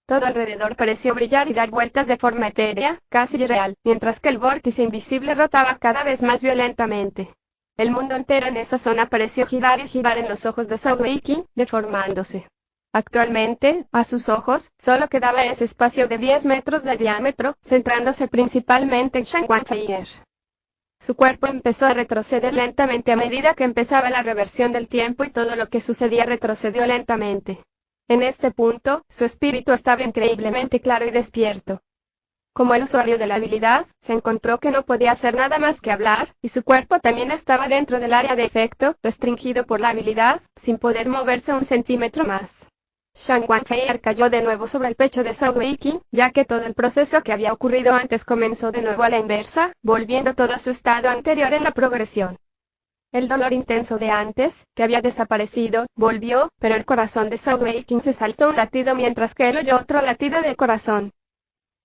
Todo alrededor pareció brillar y dar vueltas de forma etérea, casi irreal, mientras que el vórtice invisible rotaba cada vez más violentamente. El mundo entero en esa zona pareció girar y girar en los ojos de Zhou Weiqing, deformándose. Actualmente, a sus ojos, solo quedaba ese espacio de 10 metros de diámetro, centrándose principalmente en Shan Wanfeier. Su cuerpo empezó a retroceder lentamente a medida que empezaba la reversión del tiempo y todo lo que sucedía retrocedió lentamente. En este punto, su espíritu estaba increíblemente claro y despierto. Como el usuario de la habilidad, se encontró que no podía hacer nada más que hablar, y su cuerpo también estaba dentro del área de efecto, restringido por la habilidad, sin poder moverse un centímetro más. Shan Wanfeier cayó de nuevo sobre el pecho de Zhou Weiqing, ya que todo el proceso que había ocurrido antes comenzó de nuevo a la inversa, volviendo todo a su estado anterior en la progresión. El dolor intenso de antes, que había desaparecido, volvió, pero el corazón de Zhou Weiqing se saltó un latido mientras que él oyó otro latido del corazón.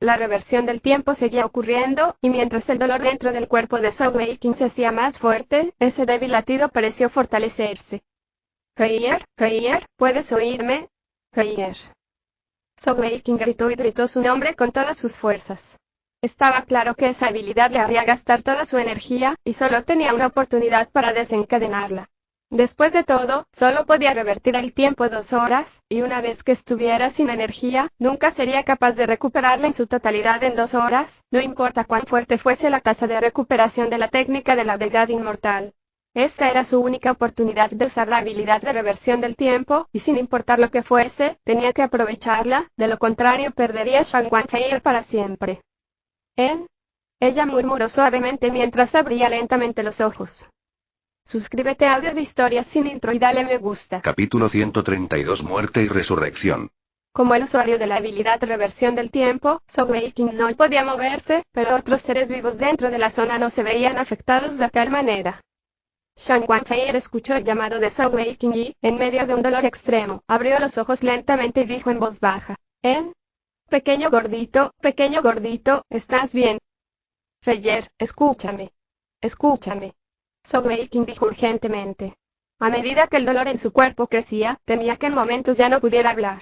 La reversión del tiempo seguía ocurriendo, y mientras el dolor dentro del cuerpo de Zhou Weiqing se hacía más fuerte, ese débil latido pareció fortalecerse. Heier, ¿puedes oírme? Heier. Zhou Weiqing gritó y gritó su nombre con todas sus fuerzas. Estaba claro que esa habilidad le haría gastar toda su energía, y solo tenía una oportunidad para desencadenarla. Después de todo, solo podía revertir el tiempo 2 horas, y una vez que estuviera sin energía, nunca sería capaz de recuperarla en su totalidad en 2 horas, no importa cuán fuerte fuese la tasa de recuperación de la técnica de la deidad inmortal. Esta era su única oportunidad de usar la habilidad de reversión del tiempo, y sin importar lo que fuese, tenía que aprovecharla, de lo contrario perdería Shan Wanfeier para siempre. Ella murmuró suavemente mientras abría lentamente los ojos. Suscríbete a Audio de Historias sin intro y dale me gusta. Capítulo 132 Muerte y Resurrección. Como el usuario de la habilidad reversión del tiempo, Zhou Weiqing no podía moverse, pero otros seres vivos dentro de la zona no se veían afectados de tal manera. Shan Wanfeier escuchó el llamado de Zhou Weiqing y, en medio de un dolor extremo, abrió los ojos lentamente y dijo en voz baja, pequeño gordito, ¿estás bien? Feier, escúchame. Zhou Weiqing dijo urgentemente. A medida que el dolor en su cuerpo crecía, temía que en momentos ya no pudiera hablar.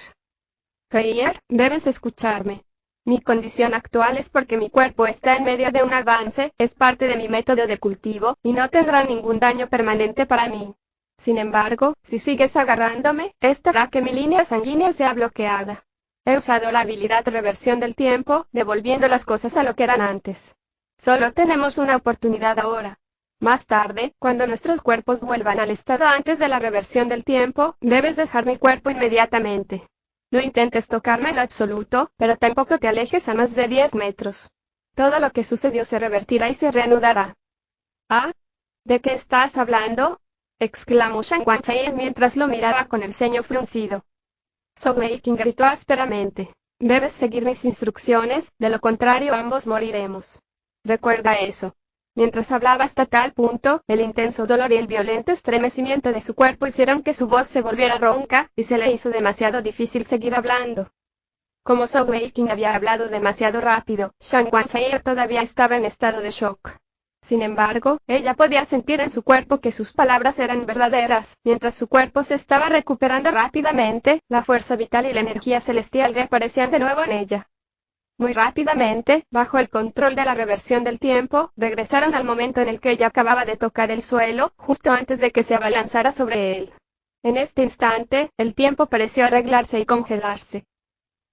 Feier, debes escucharme. Mi condición actual es porque mi cuerpo está en medio de un avance, es parte de mi método de cultivo, y no tendrá ningún daño permanente para mí. Sin embargo, si sigues agarrándome, esto hará que mi línea sanguínea sea bloqueada. He usado la habilidad reversión del tiempo, devolviendo las cosas a lo que eran antes. Solo tenemos una oportunidad ahora. Más tarde, cuando nuestros cuerpos vuelvan al estado antes de la reversión del tiempo, debes dejar mi cuerpo inmediatamente. No intentes tocarme en lo absoluto, pero tampoco te alejes a más de 10 metros. Todo lo que sucedió se revertirá y se reanudará. ¿Ah? ¿De qué estás hablando? Exclamó Shan Wanfeier mientras lo miraba con el ceño fruncido. Zhou Weiqing gritó ásperamente. Debes seguir mis instrucciones, de lo contrario ambos moriremos. Recuerda eso. Mientras hablaba hasta tal punto, el intenso dolor y el violento estremecimiento de su cuerpo hicieron que su voz se volviera ronca, y se le hizo demasiado difícil seguir hablando. Como Zhou Weiqing había hablado demasiado rápido, Shan Wanfei todavía estaba en estado de shock. Sin embargo, ella podía sentir en su cuerpo que sus palabras eran verdaderas. Mientras su cuerpo se estaba recuperando rápidamente, la fuerza vital y la energía celestial reaparecían de nuevo en ella. Muy rápidamente, bajo el control de la reversión del tiempo, regresaron al momento en el que ella acababa de tocar el suelo, justo antes de que se abalanzara sobre él. En este instante, el tiempo pareció arreglarse y congelarse.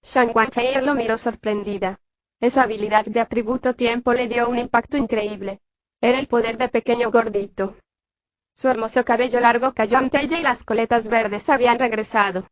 Shan Wanfei lo miró sorprendida. Esa habilidad de atributo tiempo le dio un impacto increíble. Era el poder de Pequeño Gordito. Su hermoso cabello largo cayó ante ella y las coletas verdes habían regresado.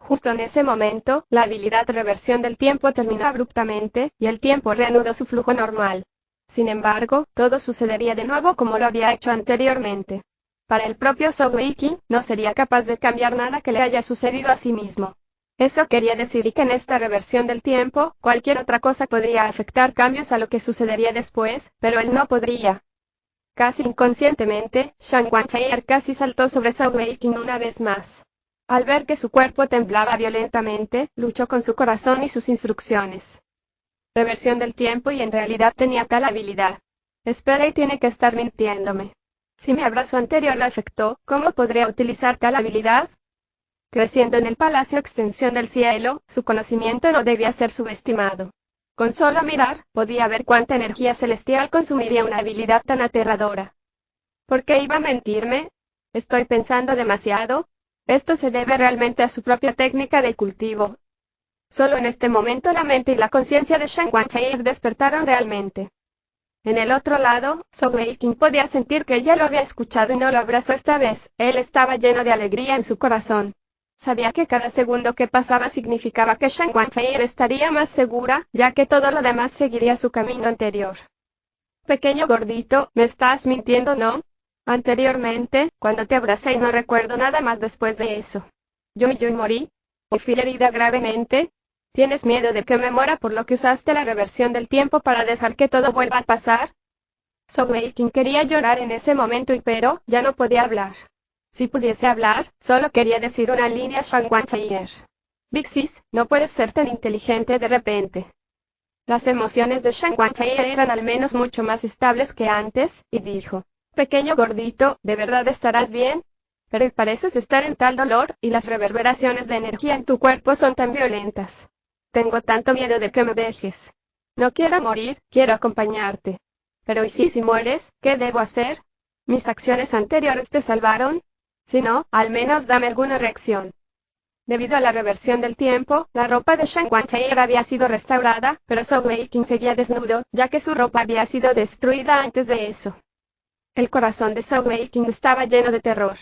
Justo en ese momento, la habilidad de reversión del tiempo terminó abruptamente, y el tiempo reanudó su flujo normal. Sin embargo, todo sucedería de nuevo como lo había hecho anteriormente. Para el propio Zhou Weiqing, no sería capaz de cambiar nada que le haya sucedido a sí mismo. Eso quería decir que en esta reversión del tiempo, cualquier otra cosa podría afectar cambios a lo que sucedería después, pero él no podría. Casi inconscientemente, Shan Wanfei casi saltó sobre Zhou Weiqing una vez más. Al ver que su cuerpo temblaba violentamente, luchó con su corazón y sus instrucciones. Reversión del tiempo y en realidad tenía tal habilidad. Espera y tiene que estar mintiéndome. Si mi abrazo anterior lo afectó, ¿cómo podría utilizar tal habilidad? Creciendo en el palacio extensión del cielo, su conocimiento no debía ser subestimado. Con solo mirar, podía ver cuánta energía celestial consumiría una habilidad tan aterradora. ¿Por qué iba a mentirme? ¿Estoy pensando demasiado? Esto se debe realmente a su propia técnica de cultivo. Solo en este momento la mente y la conciencia de Shan Wanfei despertaron realmente. En el otro lado, Zhou Weiqing podía sentir que ella lo había escuchado y no lo abrazó esta vez. Él estaba lleno de alegría en su corazón. Sabía que cada segundo que pasaba significaba que Shan Wanfei estaría más segura, ya que todo lo demás seguiría su camino anterior. Pequeño Gordito, ¿me estás mintiendo, no? Anteriormente, cuando te abracé no recuerdo nada más después de eso. Yo morí. ¿O fui herida gravemente? ¿Tienes miedo de que me muera por lo que usaste la reversión del tiempo para dejar que todo vuelva a pasar? Zhou Weiqing quería llorar en ese momento pero ya no podía hablar. Si pudiese hablar, solo quería decir una línea a Shan Wanfei. Big Sis, no puedes ser tan inteligente de repente. Las emociones de Shan Wanfei eran al menos mucho más estables que antes, y dijo, Pequeño Gordito, ¿de verdad estarás bien? Pero pareces estar en tal dolor, y las reverberaciones de energía en tu cuerpo son tan violentas. Tengo tanto miedo de que me dejes. No quiero morir, quiero acompañarte. Pero ¿y si mueres, qué debo hacer? ¿Mis acciones anteriores te salvaron? Si no, al menos dame alguna reacción. Debido a la reversión del tiempo, la ropa de Shan Wanfei había sido restaurada, pero Zhou Weiqing seguía desnudo, ya que su ropa había sido destruida antes de eso. El corazón de Zhou Weiqing estaba lleno de terror.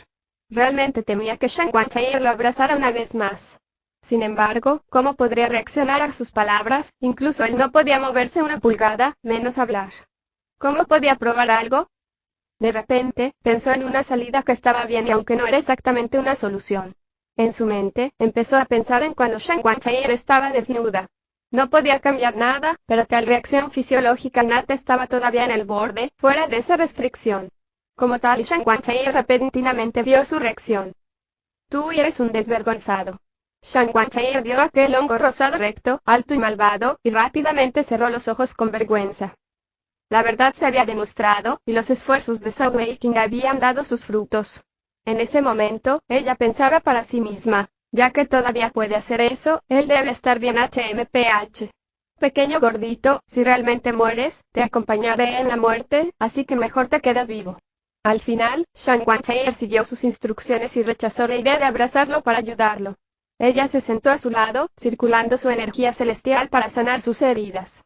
Realmente temía que Shan Wanfei lo abrazara una vez más. Sin embargo, ¿cómo podría reaccionar a sus palabras? Incluso él no podía moverse una pulgada, menos hablar. ¿Cómo podía probar algo? De repente, pensó en una salida que estaba bien y aunque no era exactamente una solución. En su mente, empezó a pensar en cuando Shan Wanfei estaba desnuda. No podía cambiar nada, pero tal reacción fisiológica nata estaba todavía en el borde, fuera de esa restricción. Como tal, Shan Wanfei repentinamente vio su reacción. Tú eres un desvergonzado. Shan Wanfei vio aquel hongo rosado recto, alto y malvado, y rápidamente cerró los ojos con vergüenza. La verdad se había demostrado, y los esfuerzos de Zhou Weiqing habían dado sus frutos. En ese momento, ella pensaba para sí misma, ya que todavía puede hacer eso, él debe estar bien HMPH. Pequeño Gordito, si realmente mueres, te acompañaré en la muerte, así que mejor te quedas vivo. Al final, Shan Wanfei siguió sus instrucciones y rechazó la idea de abrazarlo para ayudarlo. Ella se sentó a su lado, circulando su energía celestial para sanar sus heridas.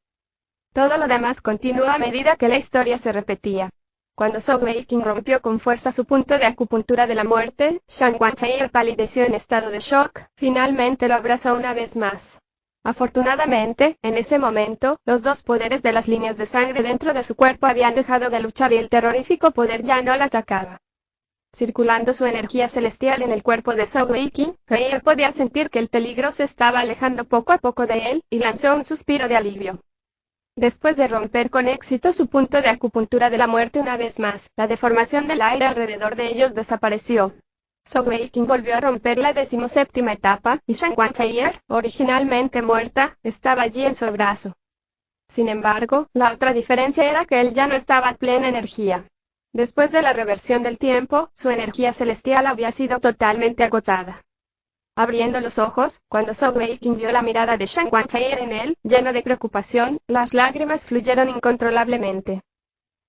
Todo lo demás continuó a medida que la historia se repetía. Cuando Zhou Weiqing rompió con fuerza su punto de acupuntura de la muerte, Shan Wanfei palideció en estado de shock, finalmente lo abrazó una vez más. Afortunadamente, en ese momento, los dos poderes de las líneas de sangre dentro de su cuerpo habían dejado de luchar y el terrorífico poder ya no la atacaba. Circulando su energía celestial en el cuerpo de Zhou Weiqing, él podía sentir que el peligro se estaba alejando poco a poco de él, y lanzó un suspiro de alivio. Después de romper con éxito su punto de acupuntura de la muerte una vez más, la deformación del aire alrededor de ellos desapareció. Zhou Weiqing volvió a romper la 17ª etapa, y Shan Guanfei, originalmente muerta, estaba allí en su brazo. Sin embargo, la otra diferencia era que él ya no estaba a plena energía. Después de la reversión del tiempo, su energía celestial había sido totalmente agotada. Abriendo los ojos, cuando Zhou Weiqing vio la mirada de Shan Guanfei en él, lleno de preocupación, las lágrimas fluyeron incontrolablemente.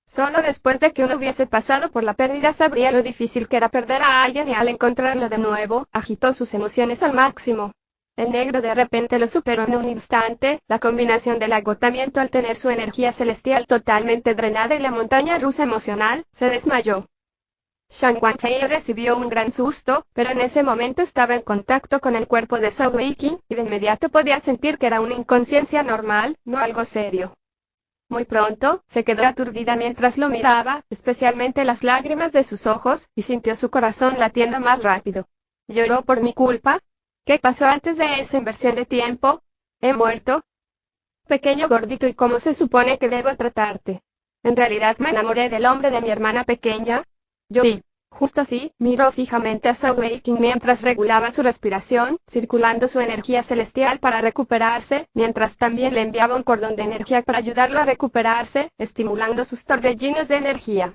Solo después de que uno hubiese pasado por la pérdida sabría lo difícil que era perder a alguien y al encontrarlo de nuevo, agitó sus emociones al máximo. El negro de repente lo superó en un instante, la combinación del agotamiento al tener su energía celestial totalmente drenada y la montaña rusa emocional, se desmayó. Shan Guanfei recibió un gran susto, pero en ese momento estaba en contacto con el cuerpo de Zhou Weiqing, y de inmediato podía sentir que era una inconsciencia normal, no algo serio. Muy pronto, se quedó aturdida mientras lo miraba, especialmente las lágrimas de sus ojos, y sintió su corazón latiendo más rápido. ¿Lloró por mi culpa? ¿Qué pasó antes de esa inversión de tiempo? ¿He muerto? Pequeño gordito, ¿y cómo se supone que debo tratarte? ¿En realidad me enamoré del hombre de mi hermana pequeña? Yo vi. Justo así, miró fijamente a Zhou Weiqing mientras regulaba su respiración, circulando su energía celestial para recuperarse, mientras también le enviaba un cordón de energía para ayudarlo a recuperarse, estimulando sus torbellinos de energía.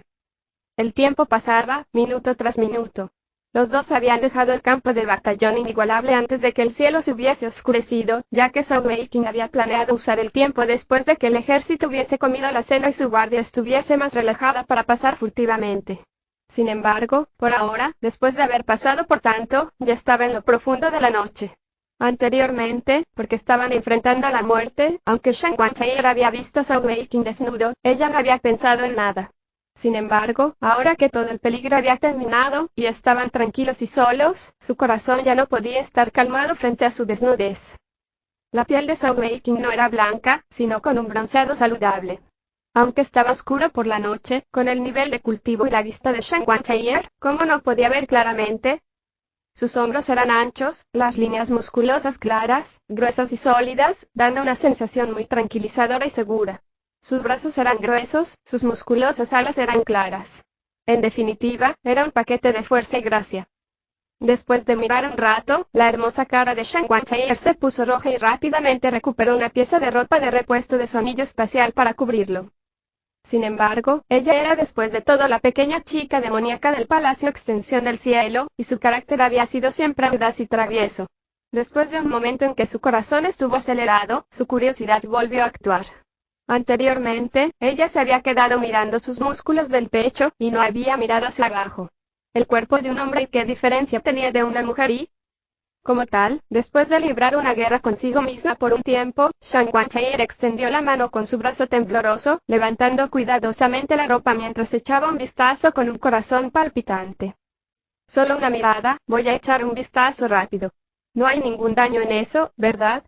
El tiempo pasaba, minuto tras minuto. Los dos habían dejado el campo del batallón inigualable antes de que el cielo se hubiese oscurecido, ya que Zhou Weiqing había planeado usar el tiempo después de que el ejército hubiese comido la cena y su guardia estuviese más relajada para pasar furtivamente. Sin embargo, por ahora, después de haber pasado por tanto, ya estaba en lo profundo de la noche. Anteriormente, porque estaban enfrentando a la muerte, aunque Shan Guanfei había visto a Zhou Weiqing desnudo, ella no había pensado en nada. Sin embargo, ahora que todo el peligro había terminado, y estaban tranquilos y solos, su corazón ya no podía estar calmado frente a su desnudez. La piel de Zhou Weiqing no era blanca, sino con un bronceado saludable. Aunque estaba oscuro por la noche, con el nivel de cultivo y la vista de Shan Guanfei, ¿cómo no podía ver claramente? Sus hombros eran anchos, las líneas musculosas claras, gruesas y sólidas, dando una sensación muy tranquilizadora y segura. Sus brazos eran gruesos, sus musculosas alas eran claras. En definitiva, era un paquete de fuerza y gracia. Después de mirar un rato, la hermosa cara de Shan Guanfei se puso roja y rápidamente recuperó una pieza de ropa de repuesto de su anillo espacial para cubrirlo. Sin embargo, ella era después de todo la pequeña chica demoníaca del Palacio Extensión del Cielo, y su carácter había sido siempre audaz y travieso. Después de un momento en que su corazón estuvo acelerado, su curiosidad volvió a actuar. Anteriormente, ella se había quedado mirando sus músculos del pecho, y no había mirado hacia abajo. El cuerpo de un hombre, ¿y qué diferencia tenía de una mujer? Y, como tal, después de librar una guerra consigo misma por un tiempo, Shan Guanfei extendió la mano con su brazo tembloroso, levantando cuidadosamente la ropa mientras echaba un vistazo con un corazón palpitante. Solo una mirada, voy a echar un vistazo rápido. No hay ningún daño en eso, ¿verdad?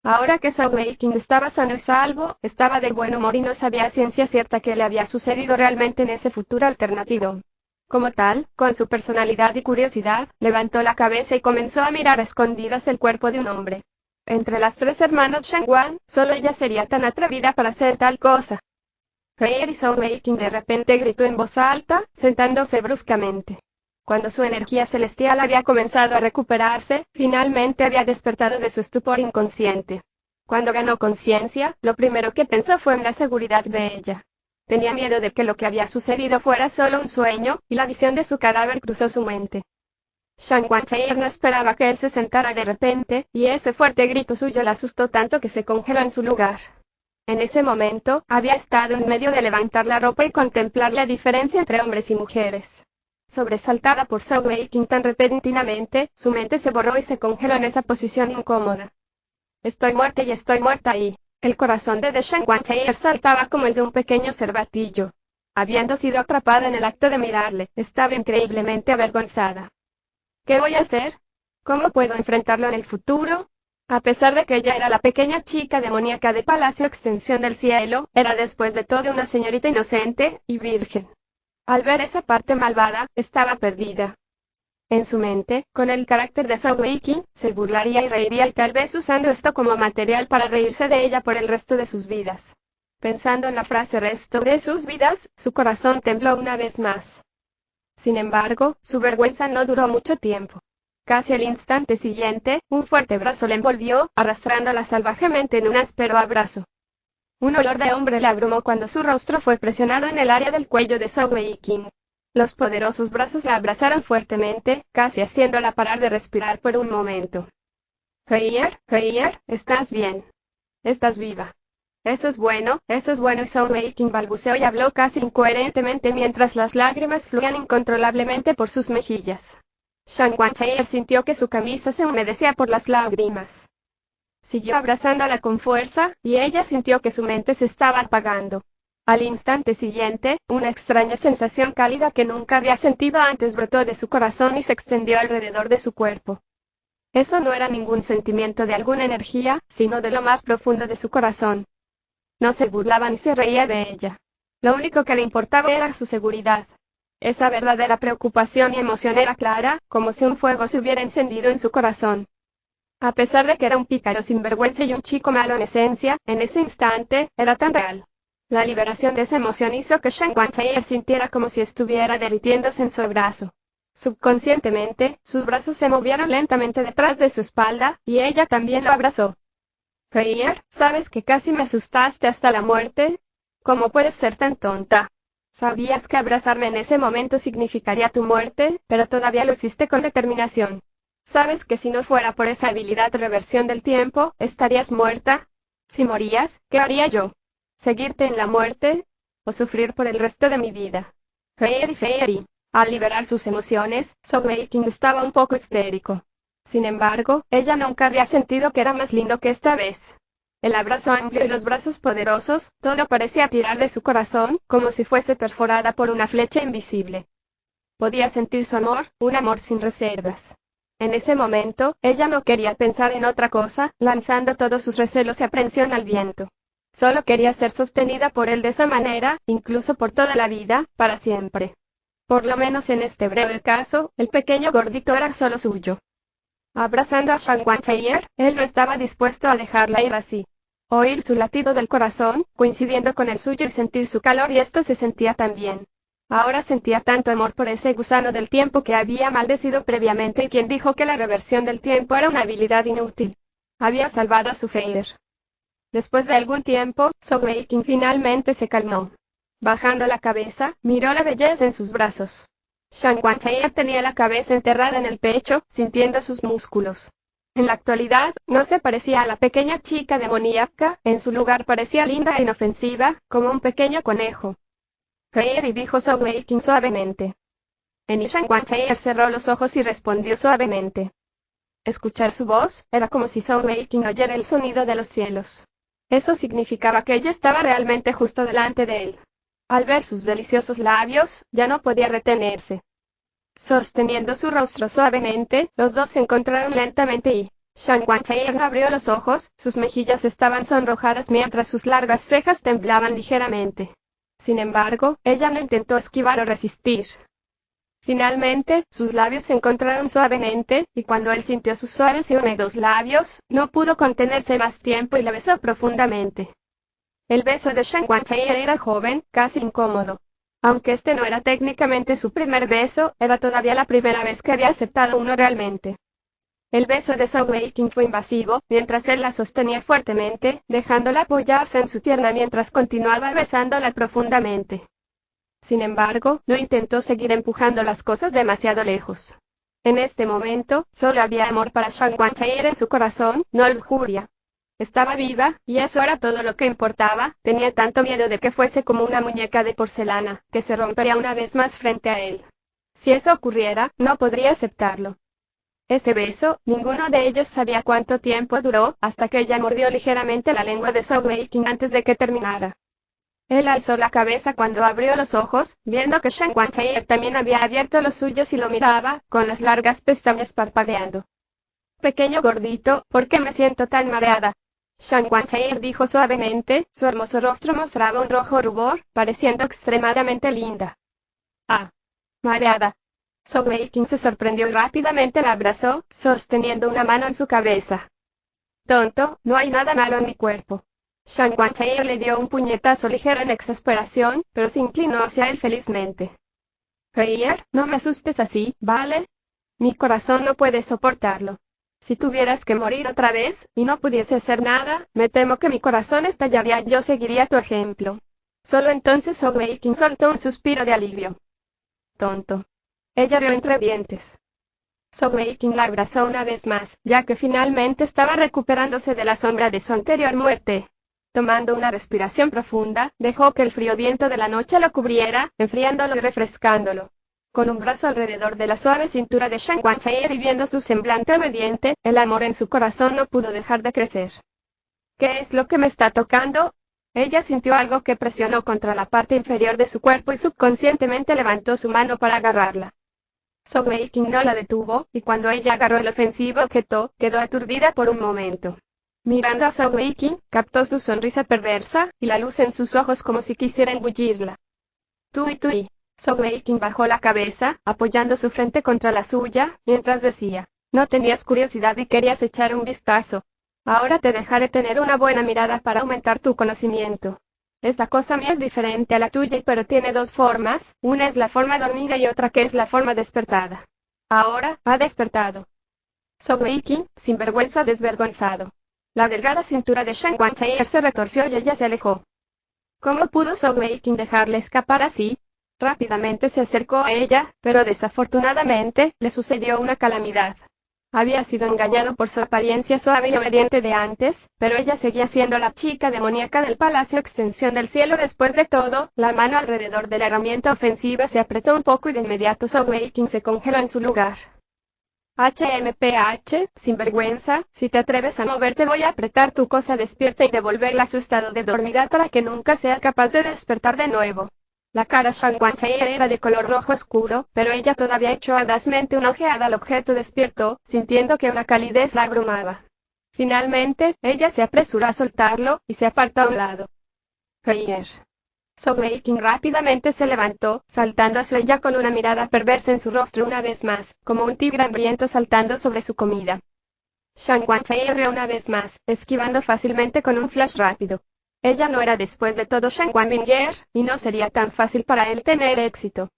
Ahora que Zhou Weiqing estaba sano y salvo, estaba de buen humor y no sabía a ciencia cierta qué le había sucedido realmente en ese futuro alternativo. Como tal, con su personalidad y curiosidad, levantó la cabeza y comenzó a mirar a escondidas el cuerpo de un hombre. Entre las tres hermanas Shangguan, solo ella sería tan atrevida para hacer tal cosa. Fei y Zhou Weiqing de repente gritó en voz alta, sentándose bruscamente. Cuando su energía celestial había comenzado a recuperarse, finalmente había despertado de su estupor inconsciente. Cuando ganó conciencia, lo primero que pensó fue en la seguridad de ella. Tenía miedo de que lo que había sucedido fuera solo un sueño, y la visión de su cadáver cruzó su mente. Shan Guanfei no esperaba que él se sentara de repente, y ese fuerte grito suyo la asustó tanto que se congeló en su lugar. En ese momento, había estado en medio de levantar la ropa y contemplar la diferencia entre hombres y mujeres. Sobresaltada por Zhou Weiqing tan repentinamente, su mente se borró y se congeló en esa posición incómoda. Estoy muerta y estoy muerta ahí. El corazón de Shan Guanfei saltaba como el de un pequeño cervatillo. Habiendo sido atrapada en el acto de mirarle, estaba increíblemente avergonzada. ¿Qué voy a hacer? ¿Cómo puedo enfrentarlo en el futuro? A pesar de que ella era la pequeña chica demoníaca de Palacio Extensión del Cielo, era después de todo una señorita inocente y virgen. Al ver esa parte malvada, estaba perdida. En su mente, con el carácter de Zhou Weiqing, se burlaría y reiría y tal vez usando esto como material para reírse de ella por el resto de sus vidas. Pensando en la frase resto de sus vidas, su corazón tembló una vez más. Sin embargo, su vergüenza no duró mucho tiempo. Casi al instante siguiente, un fuerte brazo le envolvió, arrastrándola salvajemente en un áspero abrazo. Un olor de hombre le abrumó cuando su rostro fue presionado en el área del cuello de Soo Wei-King. Los poderosos brazos la abrazaron fuertemente, casi haciéndola parar de respirar por un momento. Heier, ¿estás bien? Estás viva. Eso es bueno, y Soo Wei-King balbuceó y habló casi incoherentemente mientras las lágrimas fluían incontrolablemente por sus mejillas. Shang Wanfei sintió que su camisa se humedecía por las lágrimas. Siguió abrazándola con fuerza, y ella sintió que su mente se estaba apagando. Al instante siguiente, una extraña sensación cálida que nunca había sentido antes brotó de su corazón y se extendió alrededor de su cuerpo. Eso no era ningún sentimiento de alguna energía, sino de lo más profundo de su corazón. No se burlaba ni se reía de ella. Lo único que le importaba era su seguridad. Esa verdadera preocupación y emoción era clara, como si un fuego se hubiera encendido en su corazón. A pesar de que era un pícaro sinvergüenza y un chico malo en esencia, en ese instante, era tan real. La liberación de esa emoción hizo que Shang Wanfei sintiera como si estuviera derritiéndose en su abrazo. Subconscientemente, sus brazos se movieron lentamente detrás de su espalda, y ella también lo abrazó. Heier, ¿sabes que casi me asustaste hasta la muerte? ¿Cómo puedes ser tan tonta? Sabías que abrazarme en ese momento significaría tu muerte, pero todavía lo hiciste con determinación. ¿Sabes que si no fuera por esa habilidad de reversión del tiempo, estarías muerta? Si morías, ¿qué haría yo? ¿Seguirte en la muerte? ¿O sufrir por el resto de mi vida? Fairy. Al liberar sus emociones, Soo Wei-King estaba un poco histérico. Sin embargo, ella nunca había sentido que era más lindo que esta vez. El abrazo amplio y los brazos poderosos, todo parecía tirar de su corazón, como si fuese perforada por una flecha invisible. Podía sentir su amor, un amor sin reservas. En ese momento, ella no quería pensar en otra cosa, lanzando todos sus recelos y aprensión al viento. Solo quería ser sostenida por él de esa manera, incluso por toda la vida, para siempre. Por lo menos en este breve caso, el pequeño gordito era solo suyo. Abrazando a Shang Wanfei, él no estaba dispuesto a dejarla ir así. Oír su latido del corazón, coincidiendo con el suyo y sentir su calor y esto se sentía tan bien. Ahora sentía tanto amor por ese gusano del tiempo que había maldecido previamente y quien dijo que la reversión del tiempo era una habilidad inútil. Había salvado a su Feier. Después de algún tiempo, Soo Wei-King finalmente se calmó. Bajando la cabeza, miró la belleza en sus brazos. Shang Wanfei tenía la cabeza enterrada en el pecho, sintiendo sus músculos. En la actualidad, no se parecía a la pequeña chica demoníaca, en su lugar parecía linda e inofensiva, como un pequeño conejo. Fairy, dijo Soo Wei-King suavemente. Shang Wanfei cerró los ojos y respondió suavemente. Escuchar su voz, era como si Soo Wei-King oyera el sonido de los cielos. Eso significaba que ella estaba realmente justo delante de él. Al ver sus deliciosos labios, ya no podía retenerse. Sosteniendo su rostro suavemente, los dos se encontraron lentamente y Shang Wanfei no abrió los ojos, sus mejillas estaban sonrojadas mientras sus largas cejas temblaban ligeramente. Sin embargo, ella no intentó esquivar o resistir. Finalmente, sus labios se encontraron suavemente, y cuando él sintió sus suaves y húmedos labios, no pudo contenerse más tiempo y la besó profundamente. El beso de Shang Wanfei era joven, casi incómodo. Aunque este no era técnicamente su primer beso, era todavía la primera vez que había aceptado uno realmente. El beso de Soo Wei-King fue invasivo, mientras él la sostenía fuertemente, dejándola apoyarse en su pierna mientras continuaba besándola profundamente. Sin embargo, no intentó seguir empujando las cosas demasiado lejos. En este momento, solo había amor para Shang Wanfei en su corazón, no lujuria. Estaba viva, y eso era todo lo que importaba. Tenía tanto miedo de que fuese como una muñeca de porcelana, que se rompería una vez más frente a él. Si eso ocurriera, no podría aceptarlo. Ese beso, ninguno de ellos sabía cuánto tiempo duró, hasta que ella mordió ligeramente la lengua de Soo Wei-King antes de que terminara. Él alzó la cabeza cuando abrió los ojos, viendo que Shang Wanfei también había abierto los suyos y lo miraba, con las largas pestañas parpadeando. Pequeño gordito, ¿por qué me siento tan mareada? Shang Wanfei dijo suavemente, su hermoso rostro mostraba un rojo rubor, pareciendo extremadamente linda. Ah, mareada. Soo Wei-King se sorprendió y rápidamente la abrazó, sosteniendo una mano en su cabeza. Tonto, no hay nada malo en mi cuerpo. Shang Wanfei le dio un puñetazo ligero en exasperación, pero se inclinó hacia él felizmente. Feier, no me asustes así, ¿vale? Mi corazón no puede soportarlo. Si tuvieras que morir otra vez, y no pudiese hacer nada, me temo que mi corazón estallaría y yo seguiría tu ejemplo. Solo entonces Zhou Weiqing soltó un suspiro de alivio. Tonto. Ella rió entre dientes. Zhou Weiqing la abrazó una vez más, ya que finalmente estaba recuperándose de la sombra de su anterior muerte. Tomando una respiración profunda, dejó que el frío viento de la noche lo cubriera, enfriándolo y refrescándolo. Con un brazo alrededor de la suave cintura de Shang Wanfei y viendo su semblante obediente, el amor en su corazón no pudo dejar de crecer. ¿Qué es lo que me está tocando? Ella sintió algo que presionó contra la parte inferior de su cuerpo y subconscientemente levantó su mano para agarrarla. Zhou Weiqing no la detuvo, y cuando ella agarró el ofensivo objeto, quedó aturdida por un momento. Mirando a Zhou Weiqing, captó su sonrisa perversa, y la luz en sus ojos como si quisiera engullirla. Tú. Zhou Weiqing bajó la cabeza, apoyando su frente contra la suya, mientras decía, no tenías curiosidad y querías echar un vistazo. Ahora te dejaré tener una buena mirada para aumentar tu conocimiento. Esta cosa mía es diferente a la tuya, pero tiene dos formas, una es la forma dormida y otra que es la forma despertada. Ahora, ha despertado. Zhou Weiqing, sinvergüenza desvergonzado. La delgada cintura de Shang Wanfei se retorció y ella se alejó. ¿Cómo pudo Zhou Weiqing dejarle escapar así? Rápidamente se acercó a ella, pero desafortunadamente, le sucedió una calamidad. Había sido engañado por su apariencia suave y obediente de antes, pero ella seguía siendo la chica demoníaca del palacio extensión del cielo. Después de todo, la mano alrededor de la herramienta ofensiva se apretó un poco y de inmediato Zhou Weiqing se congeló en su lugar. HMPH, sinvergüenza, si te atreves a moverte voy a apretar tu cosa despierta y devolverla a su estado de dormida para que nunca sea capaz de despertar de nuevo. La cara Shang Wanfei era de color rojo oscuro, pero ella todavía echó audazmente una ojeada al objeto despierto, sintiendo que una calidez la abrumaba. Finalmente, ella se apresuró a soltarlo, y se apartó a un lado. Feier. Zhou Weiqing rápidamente se levantó, saltando hacia ella con una mirada perversa en su rostro una vez más, como un tigre hambriento saltando sobre su comida. Shang Wanfei rió una vez más, esquivando fácilmente con un flash rápido. Ella no era después de todo Shang Wanbinger, y no sería tan fácil para él tener éxito.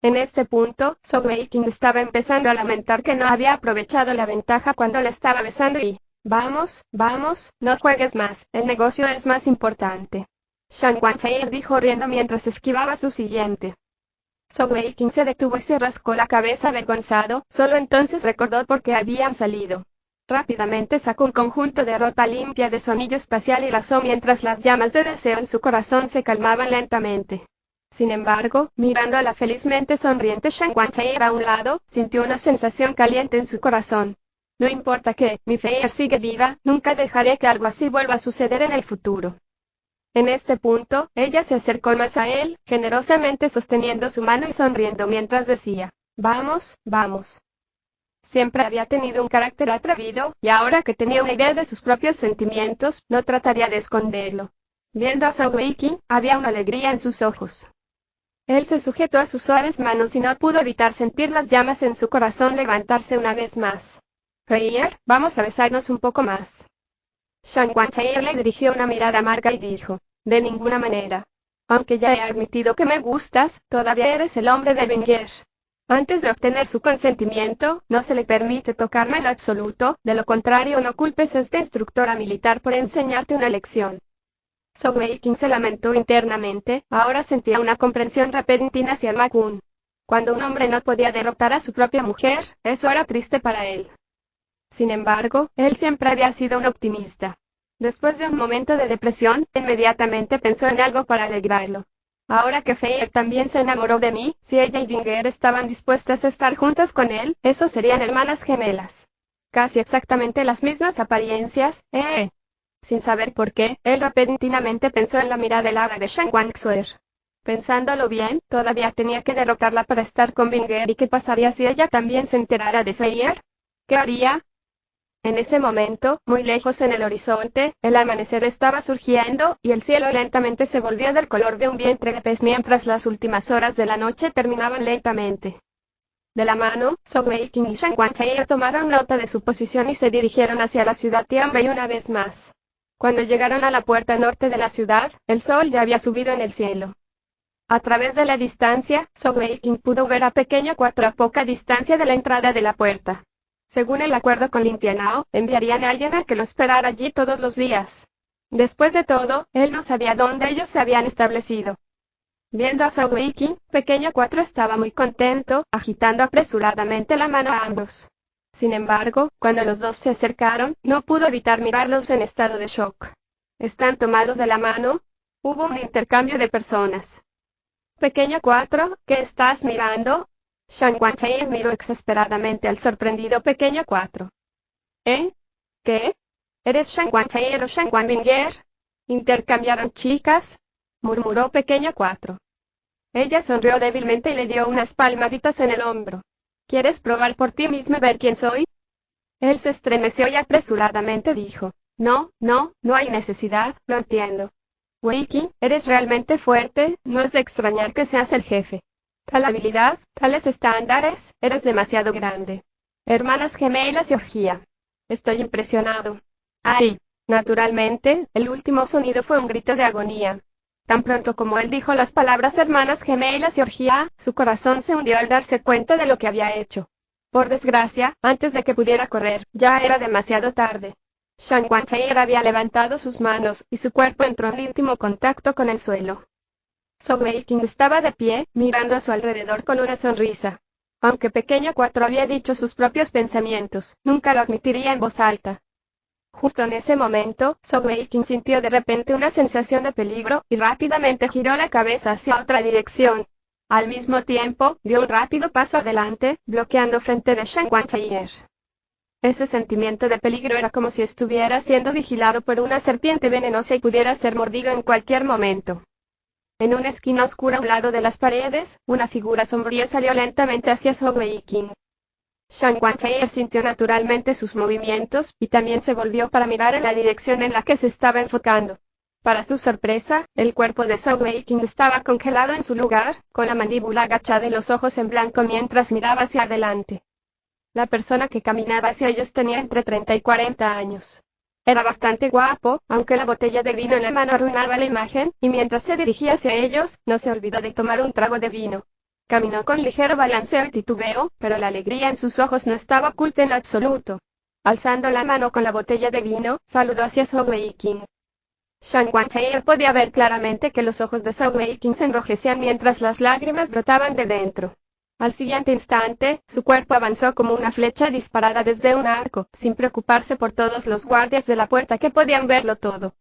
En este punto, Zhou Weiqing estaba empezando a lamentar que no había aprovechado la ventaja cuando le estaba besando y, vamos, no juegues más, el negocio es más importante. Shang Wanfei dijo riendo mientras esquivaba su siguiente. Zhou Weiqing se detuvo y se rascó la cabeza avergonzado, solo entonces recordó por qué habían salido. Rápidamente sacó un conjunto de ropa limpia de su anillo espacial y la usó mientras las llamas de deseo en su corazón se calmaban lentamente. Sin embargo, mirando a la felizmente sonriente Shang Wanfei a un lado, sintió una sensación caliente en su corazón. No importa que, mi Feier sigue viva, nunca dejaré que algo así vuelva a suceder en el futuro. En este punto, ella se acercó más a él, generosamente sosteniendo su mano y sonriendo mientras decía, vamos. Siempre había tenido un carácter atrevido, y ahora que tenía una idea de sus propios sentimientos, no trataría de esconderlo. Viendo a Zhou Weiqing, había una alegría en sus ojos. Él se sujetó a sus suaves manos y no pudo evitar sentir las llamas en su corazón levantarse una vez más. Feier, vamos a besarnos un poco más. Shang Wanfei le dirigió una mirada amarga y dijo, de ninguna manera. Aunque ya he admitido que me gustas, todavía eres el hombre de Wenger. Antes de obtener su consentimiento, no se le permite tocarme en lo absoluto, de lo contrario no culpes a esta instructora militar por enseñarte una lección. Zhou Weiqing se lamentó internamente, ahora sentía una comprensión repentina hacia Ma Kun. Cuando un hombre no podía derrotar a su propia mujer, eso era triste para él. Sin embargo, él siempre había sido un optimista. Después de un momento de depresión, inmediatamente pensó en algo para alegrarlo. Ahora que Feier también se enamoró de mí, si ella y Wenger estaban dispuestas a estar juntas con él, esos serían hermanas gemelas. Casi exactamente las mismas apariencias, Sin saber por qué, él repentinamente pensó en la mirada helada de Shang Wanxuer. Pensándolo bien, todavía tenía que derrotarla para estar con Wenger. ¿Y qué pasaría si ella también se enterara de Feier? ¿Qué haría? En ese momento, muy lejos en el horizonte, el amanecer estaba surgiendo, y el cielo lentamente se volvió del color de un vientre de pez mientras las últimas horas de la noche terminaban lentamente. De la mano, Zhou Weiqing y Shang Wanfei tomaron nota de su posición y se dirigieron hacia la ciudad Tianwei una vez más. Cuando llegaron a la puerta norte de la ciudad, el sol ya había subido en el cielo. A través de la distancia, Sogeking pudo ver a Pequeño 4 a poca distancia de la entrada de la puerta. Según el acuerdo con Lin Tianao, enviarían a alguien a que lo esperara allí todos los días. Después de todo, él no sabía dónde ellos se habían establecido. Viendo a Sogeking, Pequeño 4 estaba muy contento, agitando apresuradamente la mano a ambos. Sin embargo, cuando los dos se acercaron, no pudo evitar mirarlos en estado de shock. ¿Están tomados de la mano? Hubo un intercambio de personas. Pequeño 4, ¿qué estás mirando? Shang Guanfei miró exasperadamente al sorprendido Pequeño 4. ¿Eh? ¿Qué? ¿Eres Shang Guanfei o Shang Guanbinger? ¿Intercambiaron chicas? Murmuró Pequeño 4. Ella sonrió débilmente y le dio unas palmaditas en el hombro. ¿Quieres probar por ti mismo y ver quién soy? Él se estremeció y apresuradamente dijo. No hay necesidad, lo entiendo. Wei Qing, eres realmente fuerte, no es de extrañar que seas el jefe. Tal habilidad, tales estándares, eres demasiado grande. Hermanas gemelas y orgía. Estoy impresionado. ¡Ay! Naturalmente, el último sonido fue un grito de agonía. Tan pronto como él dijo las palabras hermanas gemelas y orgía, su corazón se hundió al darse cuenta de lo que había hecho. Por desgracia, antes de que pudiera correr, ya era demasiado tarde. Shang Guanfei había levantado sus manos, y su cuerpo entró en íntimo contacto con el suelo. Sogeking estaba de pie, mirando a su alrededor con una sonrisa. Aunque Pequeño 4 había dicho sus propios pensamientos, nunca lo admitiría en voz alta. Justo en ese momento, Sogeking sintió de repente una sensación de peligro, y rápidamente giró la cabeza hacia otra dirección. Al mismo tiempo, dio un rápido paso adelante, bloqueando frente de Shang Guanfei. Ese sentimiento de peligro era como si estuviera siendo vigilado por una serpiente venenosa y pudiera ser mordido en cualquier momento. En una esquina oscura a un lado de las paredes, una figura sombría salió lentamente hacia Sogeking. Shang Guanfei sintió naturalmente sus movimientos, y también se volvió para mirar en la dirección en la que se estaba enfocando. Para su sorpresa, el cuerpo de Sogeking estaba congelado en su lugar, con la mandíbula agachada y los ojos en blanco mientras miraba hacia adelante. La persona que caminaba hacia ellos tenía entre 30 y 40 años. Era bastante guapo, aunque la botella de vino en la mano arruinaba la imagen, y mientras se dirigía hacia ellos, no se olvidó de tomar un trago de vino. Caminó con ligero balanceo y titubeo, pero la alegría en sus ojos no estaba oculta en lo absoluto. Alzando la mano con la botella de vino, saludó hacia Sogeking. Shang Guanfei podía ver claramente que los ojos de Sogeking se enrojecían mientras las lágrimas brotaban de dentro. Al siguiente instante, su cuerpo avanzó como una flecha disparada desde un arco, sin preocuparse por todos los guardias de la puerta que podían verlo todo.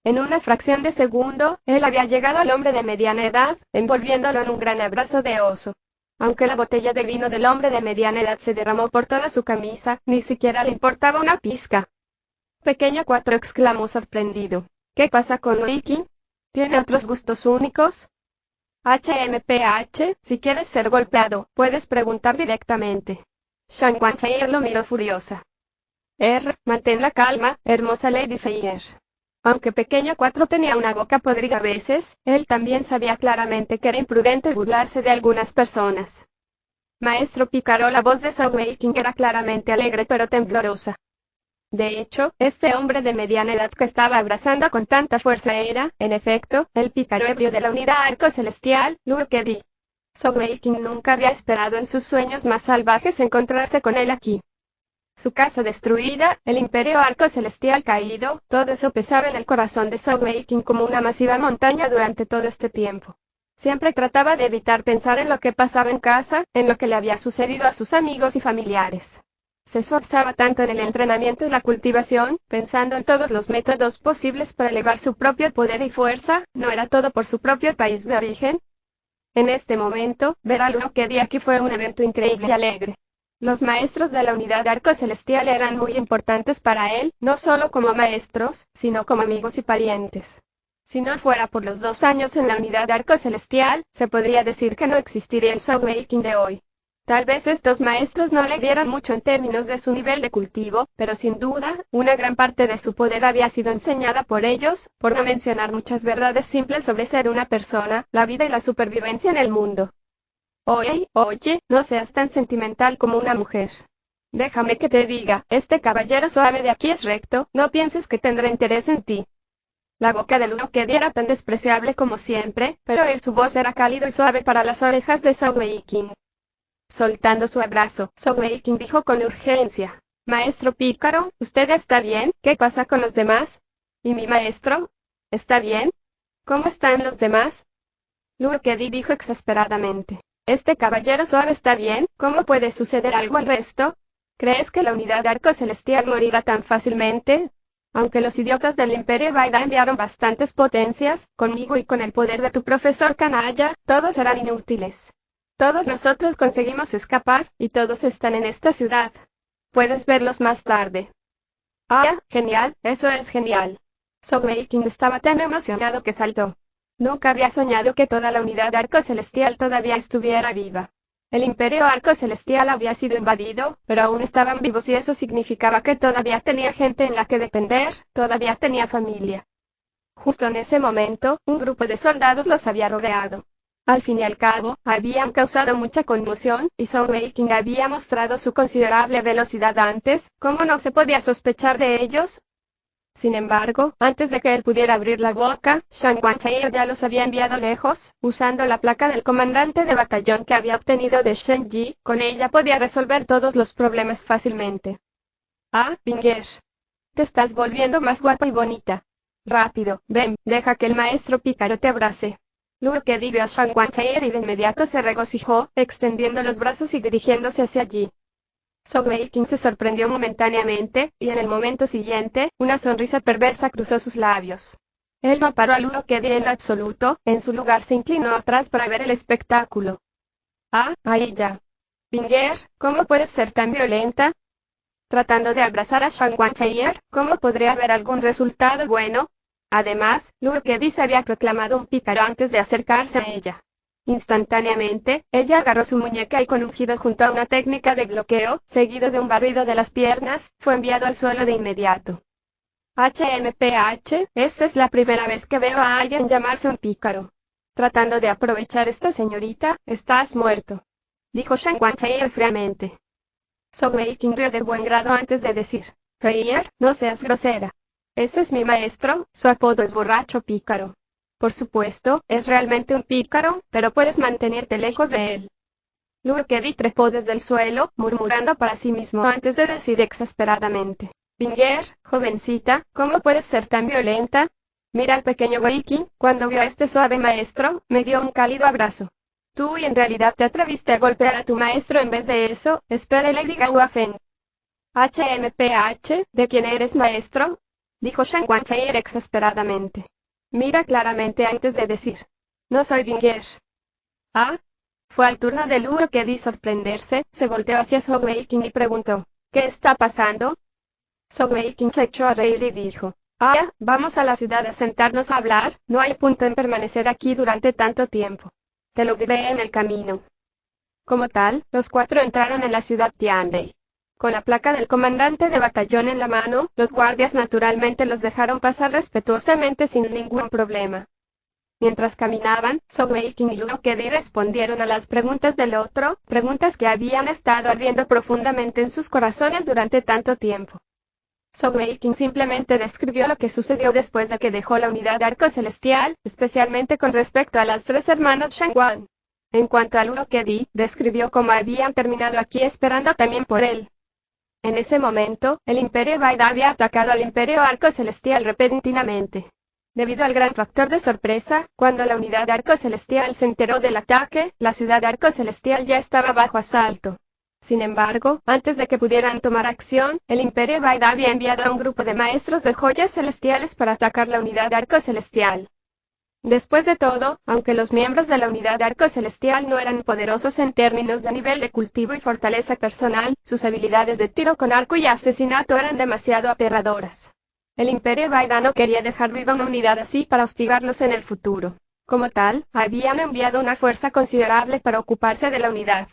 En una fracción de segundo, él había llegado al hombre de mediana edad, envolviéndolo en un gran abrazo de oso. Aunque la botella de vino del hombre de mediana edad se derramó por toda su camisa, ni siquiera le importaba una pizca. Pequeño 4 exclamó sorprendido. ¿Qué pasa con Wei Qing? ¿Tiene otros gustos únicos? HMPH, si quieres ser golpeado, puedes preguntar directamente. Shang Guanfei lo miró furiosa. Mantén la calma, hermosa Lady Feier. Aunque Pequeño 4 tenía una boca podrida a veces, él también sabía claramente que era imprudente burlarse de algunas personas. Maestro Pícaro, la voz de Sogeking era claramente alegre pero temblorosa. De hecho, este hombre de mediana edad que estaba abrazando con tanta fuerza era, en efecto, el pícaro ebrio de la unidad Arco Celestial, Luo Kedi. Sogeking nunca había esperado en sus sueños más salvajes encontrarse con él aquí. Su casa destruida, el imperio Arco Celestial caído, todo eso pesaba en el corazón de Sogeking como una masiva montaña durante todo este tiempo. Siempre trataba de evitar pensar en lo que pasaba en casa, en lo que le había sucedido a sus amigos y familiares. Se esforzaba tanto en el entrenamiento y la cultivación, pensando en todos los métodos posibles para elevar su propio poder y fuerza, ¿no era todo por su propio país de origen? En este momento, ver a Luo Kedi aquí fue un evento increíble y alegre. Los maestros de la unidad de Arco Celestial eran muy importantes para él, no solo como maestros, sino como amigos y parientes. Si no fuera por los 2 años en la unidad de Arco Celestial, se podría decir que no existiría el Sogeking de hoy. Tal vez estos maestros no le dieran mucho en términos de su nivel de cultivo, pero sin duda, una gran parte de su poder había sido enseñada por ellos, por no mencionar muchas verdades simples sobre ser una persona, la vida y la supervivencia en el mundo. Oye, no seas tan sentimental como una mujer. Déjame que te diga, este caballero suave de aquí es recto, no pienses que tendrá interés en ti. La boca de Luke era tan despreciable como siempre, pero su voz era cálido y suave para las orejas de Zhou Weiqing. Soltando su abrazo, Zhou Weiqing dijo con urgencia: Maestro Pícaro, ¿usted está bien? ¿Qué pasa con los demás? ¿Y mi maestro? ¿Está bien? ¿Cómo están los demás? Luke dijo exasperadamente: Este caballero suave está bien, ¿cómo puede suceder algo al resto? ¿Crees que la unidad de arco celestial morirá tan fácilmente? Aunque los idiotas del Imperio Vaida enviaron bastantes potencias, conmigo y con el poder de tu profesor canalla, todos serán inútiles. Todos nosotros conseguimos escapar, y todos están en esta ciudad. Puedes verlos más tarde. Ah, genial, eso es genial. Zhou Weiqing estaba tan emocionado que saltó. Nunca había soñado que toda la unidad de arco celestial todavía estuviera viva. El Imperio Arco Celestial había sido invadido, pero aún estaban vivos y eso significaba que todavía tenía gente en la que depender, todavía tenía familia. Justo en ese momento, un grupo de soldados los había rodeado. Al fin y al cabo, habían causado mucha conmoción, y Zhou Weiqing había mostrado su considerable velocidad antes, ¿cómo no se podía sospechar de ellos? Sin embargo, antes de que él pudiera abrir la boca, Shan Guanfei ya los había enviado lejos, usando la placa del comandante de batallón que había obtenido de Shen Yi, con ella podía resolver todos los problemas fácilmente. Ah, Binger. Te estás volviendo más guapa y bonita. Rápido, ven, deja que el maestro Pícaro te abrace. Luke vio a Shan Guanfei y de inmediato se regocijó, extendiendo los brazos y dirigiéndose hacia allí. Zhou Weiqing se sorprendió momentáneamente, y en el momento siguiente, una sonrisa perversa cruzó sus labios. Él no paró a Luke en lo absoluto, en su lugar se inclinó atrás para ver el espectáculo. Ah, ahí ya. Binger, ¿cómo puedes ser tan violenta? Tratando de abrazar a Shan Guanfei, ¿cómo podría haber algún resultado bueno? Además, Luke se había proclamado un pícaro antes de acercarse a ella. Instantáneamente, ella agarró su muñeca y con un giro junto a una técnica de bloqueo, seguido de un barrido de las piernas, fue enviado al suelo de inmediato. HMPH, esta es la primera vez que veo a alguien llamarse un pícaro. Tratando de aprovechar esta señorita, estás muerto. Dijo Shan Guanfei fríamente. Zhou Weiqing rió de buen grado antes de decir: Feier, no seas grosera. Ese es mi maestro, su apodo es borracho pícaro. Por supuesto, es realmente un pícaro, pero puedes mantenerte lejos de él. Luke trepó desde el suelo, murmurando para sí mismo antes de decir exasperadamente: Binger, jovencita, ¿cómo puedes ser tan violenta? Mira al pequeño Weiqing, cuando vio a este suave maestro, me dio un cálido abrazo. Tú y en realidad te atreviste a golpear a tu maestro en vez de eso, espera y le diga Feng. HMPH, ¿de quién eres maestro? Dijo Shan Guanfei exasperadamente. Mira claramente antes de decir: no soy Binger. Ah. Fue al turno de Luke sorprenderse, se volteó hacia Zhou Weiqing y preguntó: ¿qué está pasando? Zhou Weiqing se echó a reír y dijo: ah, vamos a la ciudad a sentarnos a hablar, no hay punto en permanecer aquí durante tanto tiempo. Te lo diré en el camino. Como tal, los cuatro entraron en la ciudad Tianbei. Con la placa del comandante de batallón en la mano, los guardias naturalmente los dejaron pasar respetuosamente sin ningún problema. Mientras caminaban, Zhou Weiqing y Luke respondieron a las preguntas del otro, preguntas que habían estado ardiendo profundamente en sus corazones durante tanto tiempo. Zhou Weiqing simplemente describió lo que sucedió después de que dejó la unidad de arco celestial, especialmente con respecto a las tres hermanas Shangguan. En cuanto a Luke, describió cómo habían terminado aquí esperando también por él. En ese momento, el Imperio Vaida había atacado al Imperio Arco Celestial repentinamente. Debido al gran factor de sorpresa, cuando la unidad de Arco Celestial se enteró del ataque, la ciudad de Arco Celestial ya estaba bajo asalto. Sin embargo, antes de que pudieran tomar acción, el Imperio Vaida había enviado a un grupo de maestros de joyas celestiales para atacar la unidad de Arco Celestial. Después de todo, aunque los miembros de la unidad de arco celestial no eran poderosos en términos de nivel de cultivo y fortaleza personal, sus habilidades de tiro con arco y asesinato eran demasiado aterradoras. El Imperio Vaida no quería dejar viva una unidad así para hostigarlos en el futuro. Como tal, habían enviado una fuerza considerable para ocuparse de la unidad.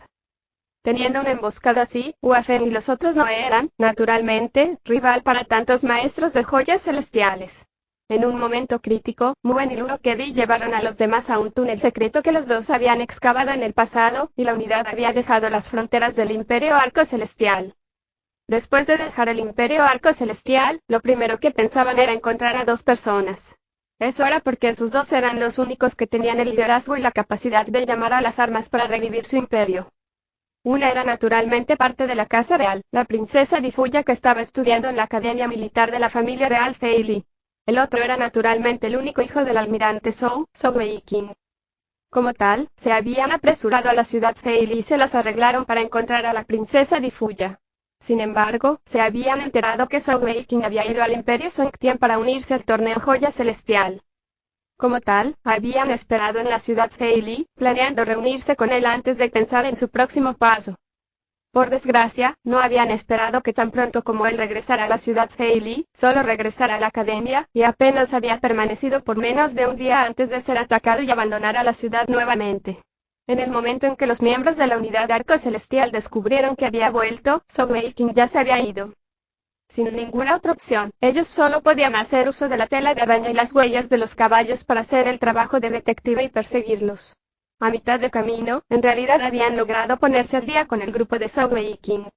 Teniendo una emboscada así, Feng y los otros no eran, naturalmente, rival para tantos maestros de joyas celestiales. En un momento crítico, Muen y Luke llevaron a los demás a un túnel secreto que los dos habían excavado en el pasado, y la unidad había dejado las fronteras del Imperio Arco Celestial. Después de dejar el Imperio Arco Celestial, lo primero que pensaban era encontrar a dos personas. Eso era porque esos dos eran los únicos que tenían el liderazgo y la capacidad de llamar a las armas para revivir su imperio. Una era naturalmente parte de la casa real, la princesa Difuya que estaba estudiando en la academia militar de la familia real Fei. El otro era naturalmente el único hijo del almirante Zhou Weiqing. Como tal, se habían apresurado a la ciudad Fei y se las arreglaron para encontrar a la princesa Difuya. Sin embargo, se habían enterado que Zhou Weiqing había ido al Imperio Songtian para unirse al torneo Joya Celestial. Como tal, habían esperado en la ciudad Fei, planeando reunirse con él antes de pensar en su próximo paso. Por desgracia, no habían esperado que tan pronto como él regresara a la ciudad Fei, solo regresara a la academia, y apenas había permanecido por menos de un día antes de ser atacado y abandonar a la ciudad nuevamente. En el momento en que los miembros de la unidad de Arco Celestial descubrieron que había vuelto, Zhou Weiqing ya se había ido. Sin ninguna otra opción, ellos solo podían hacer uso de la tela de araña y las huellas de los caballos para hacer el trabajo de detective y perseguirlos. A mitad de camino, en realidad habían logrado ponerse al día con el grupo de Zhou Weiqing.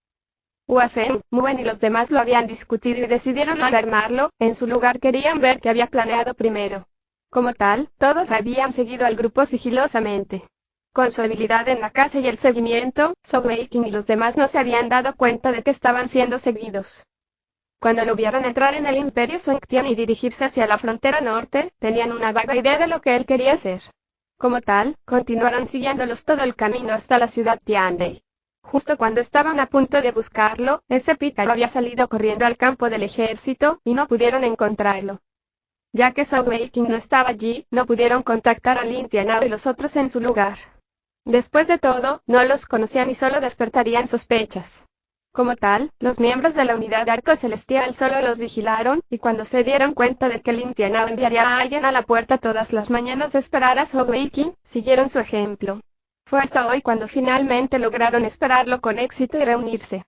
Hua Feng, Muen y los demás lo habían discutido y decidieron no alarmarlo, en su lugar querían ver qué había planeado primero. Como tal, todos habían seguido al grupo sigilosamente. Con su habilidad en la caza y el seguimiento, Zhou Weiqing y los demás no se habían dado cuenta de que estaban siendo seguidos. Cuando lo vieron entrar en el Imperio Songtian y dirigirse hacia la frontera norte, tenían una vaga idea de lo que él quería hacer. Como tal, continuaron siguiéndolos todo el camino hasta la ciudad Tianlei. Justo cuando estaban a punto de buscarlo, ese pícaro había salido corriendo al campo del ejército, y no pudieron encontrarlo. Ya que Zhou Weiqing no estaba allí, no pudieron contactar a Lin Tianao y los otros en su lugar. Después de todo, no los conocían y solo despertarían sospechas. Como tal, los miembros de la unidad de Arco Celestial solo los vigilaron, y cuando se dieron cuenta de que Lin Tianao enviaría a alguien a la puerta todas las mañanas a esperar a Zhou Weiqing, siguieron su ejemplo. Fue hasta hoy cuando finalmente lograron esperarlo con éxito y reunirse.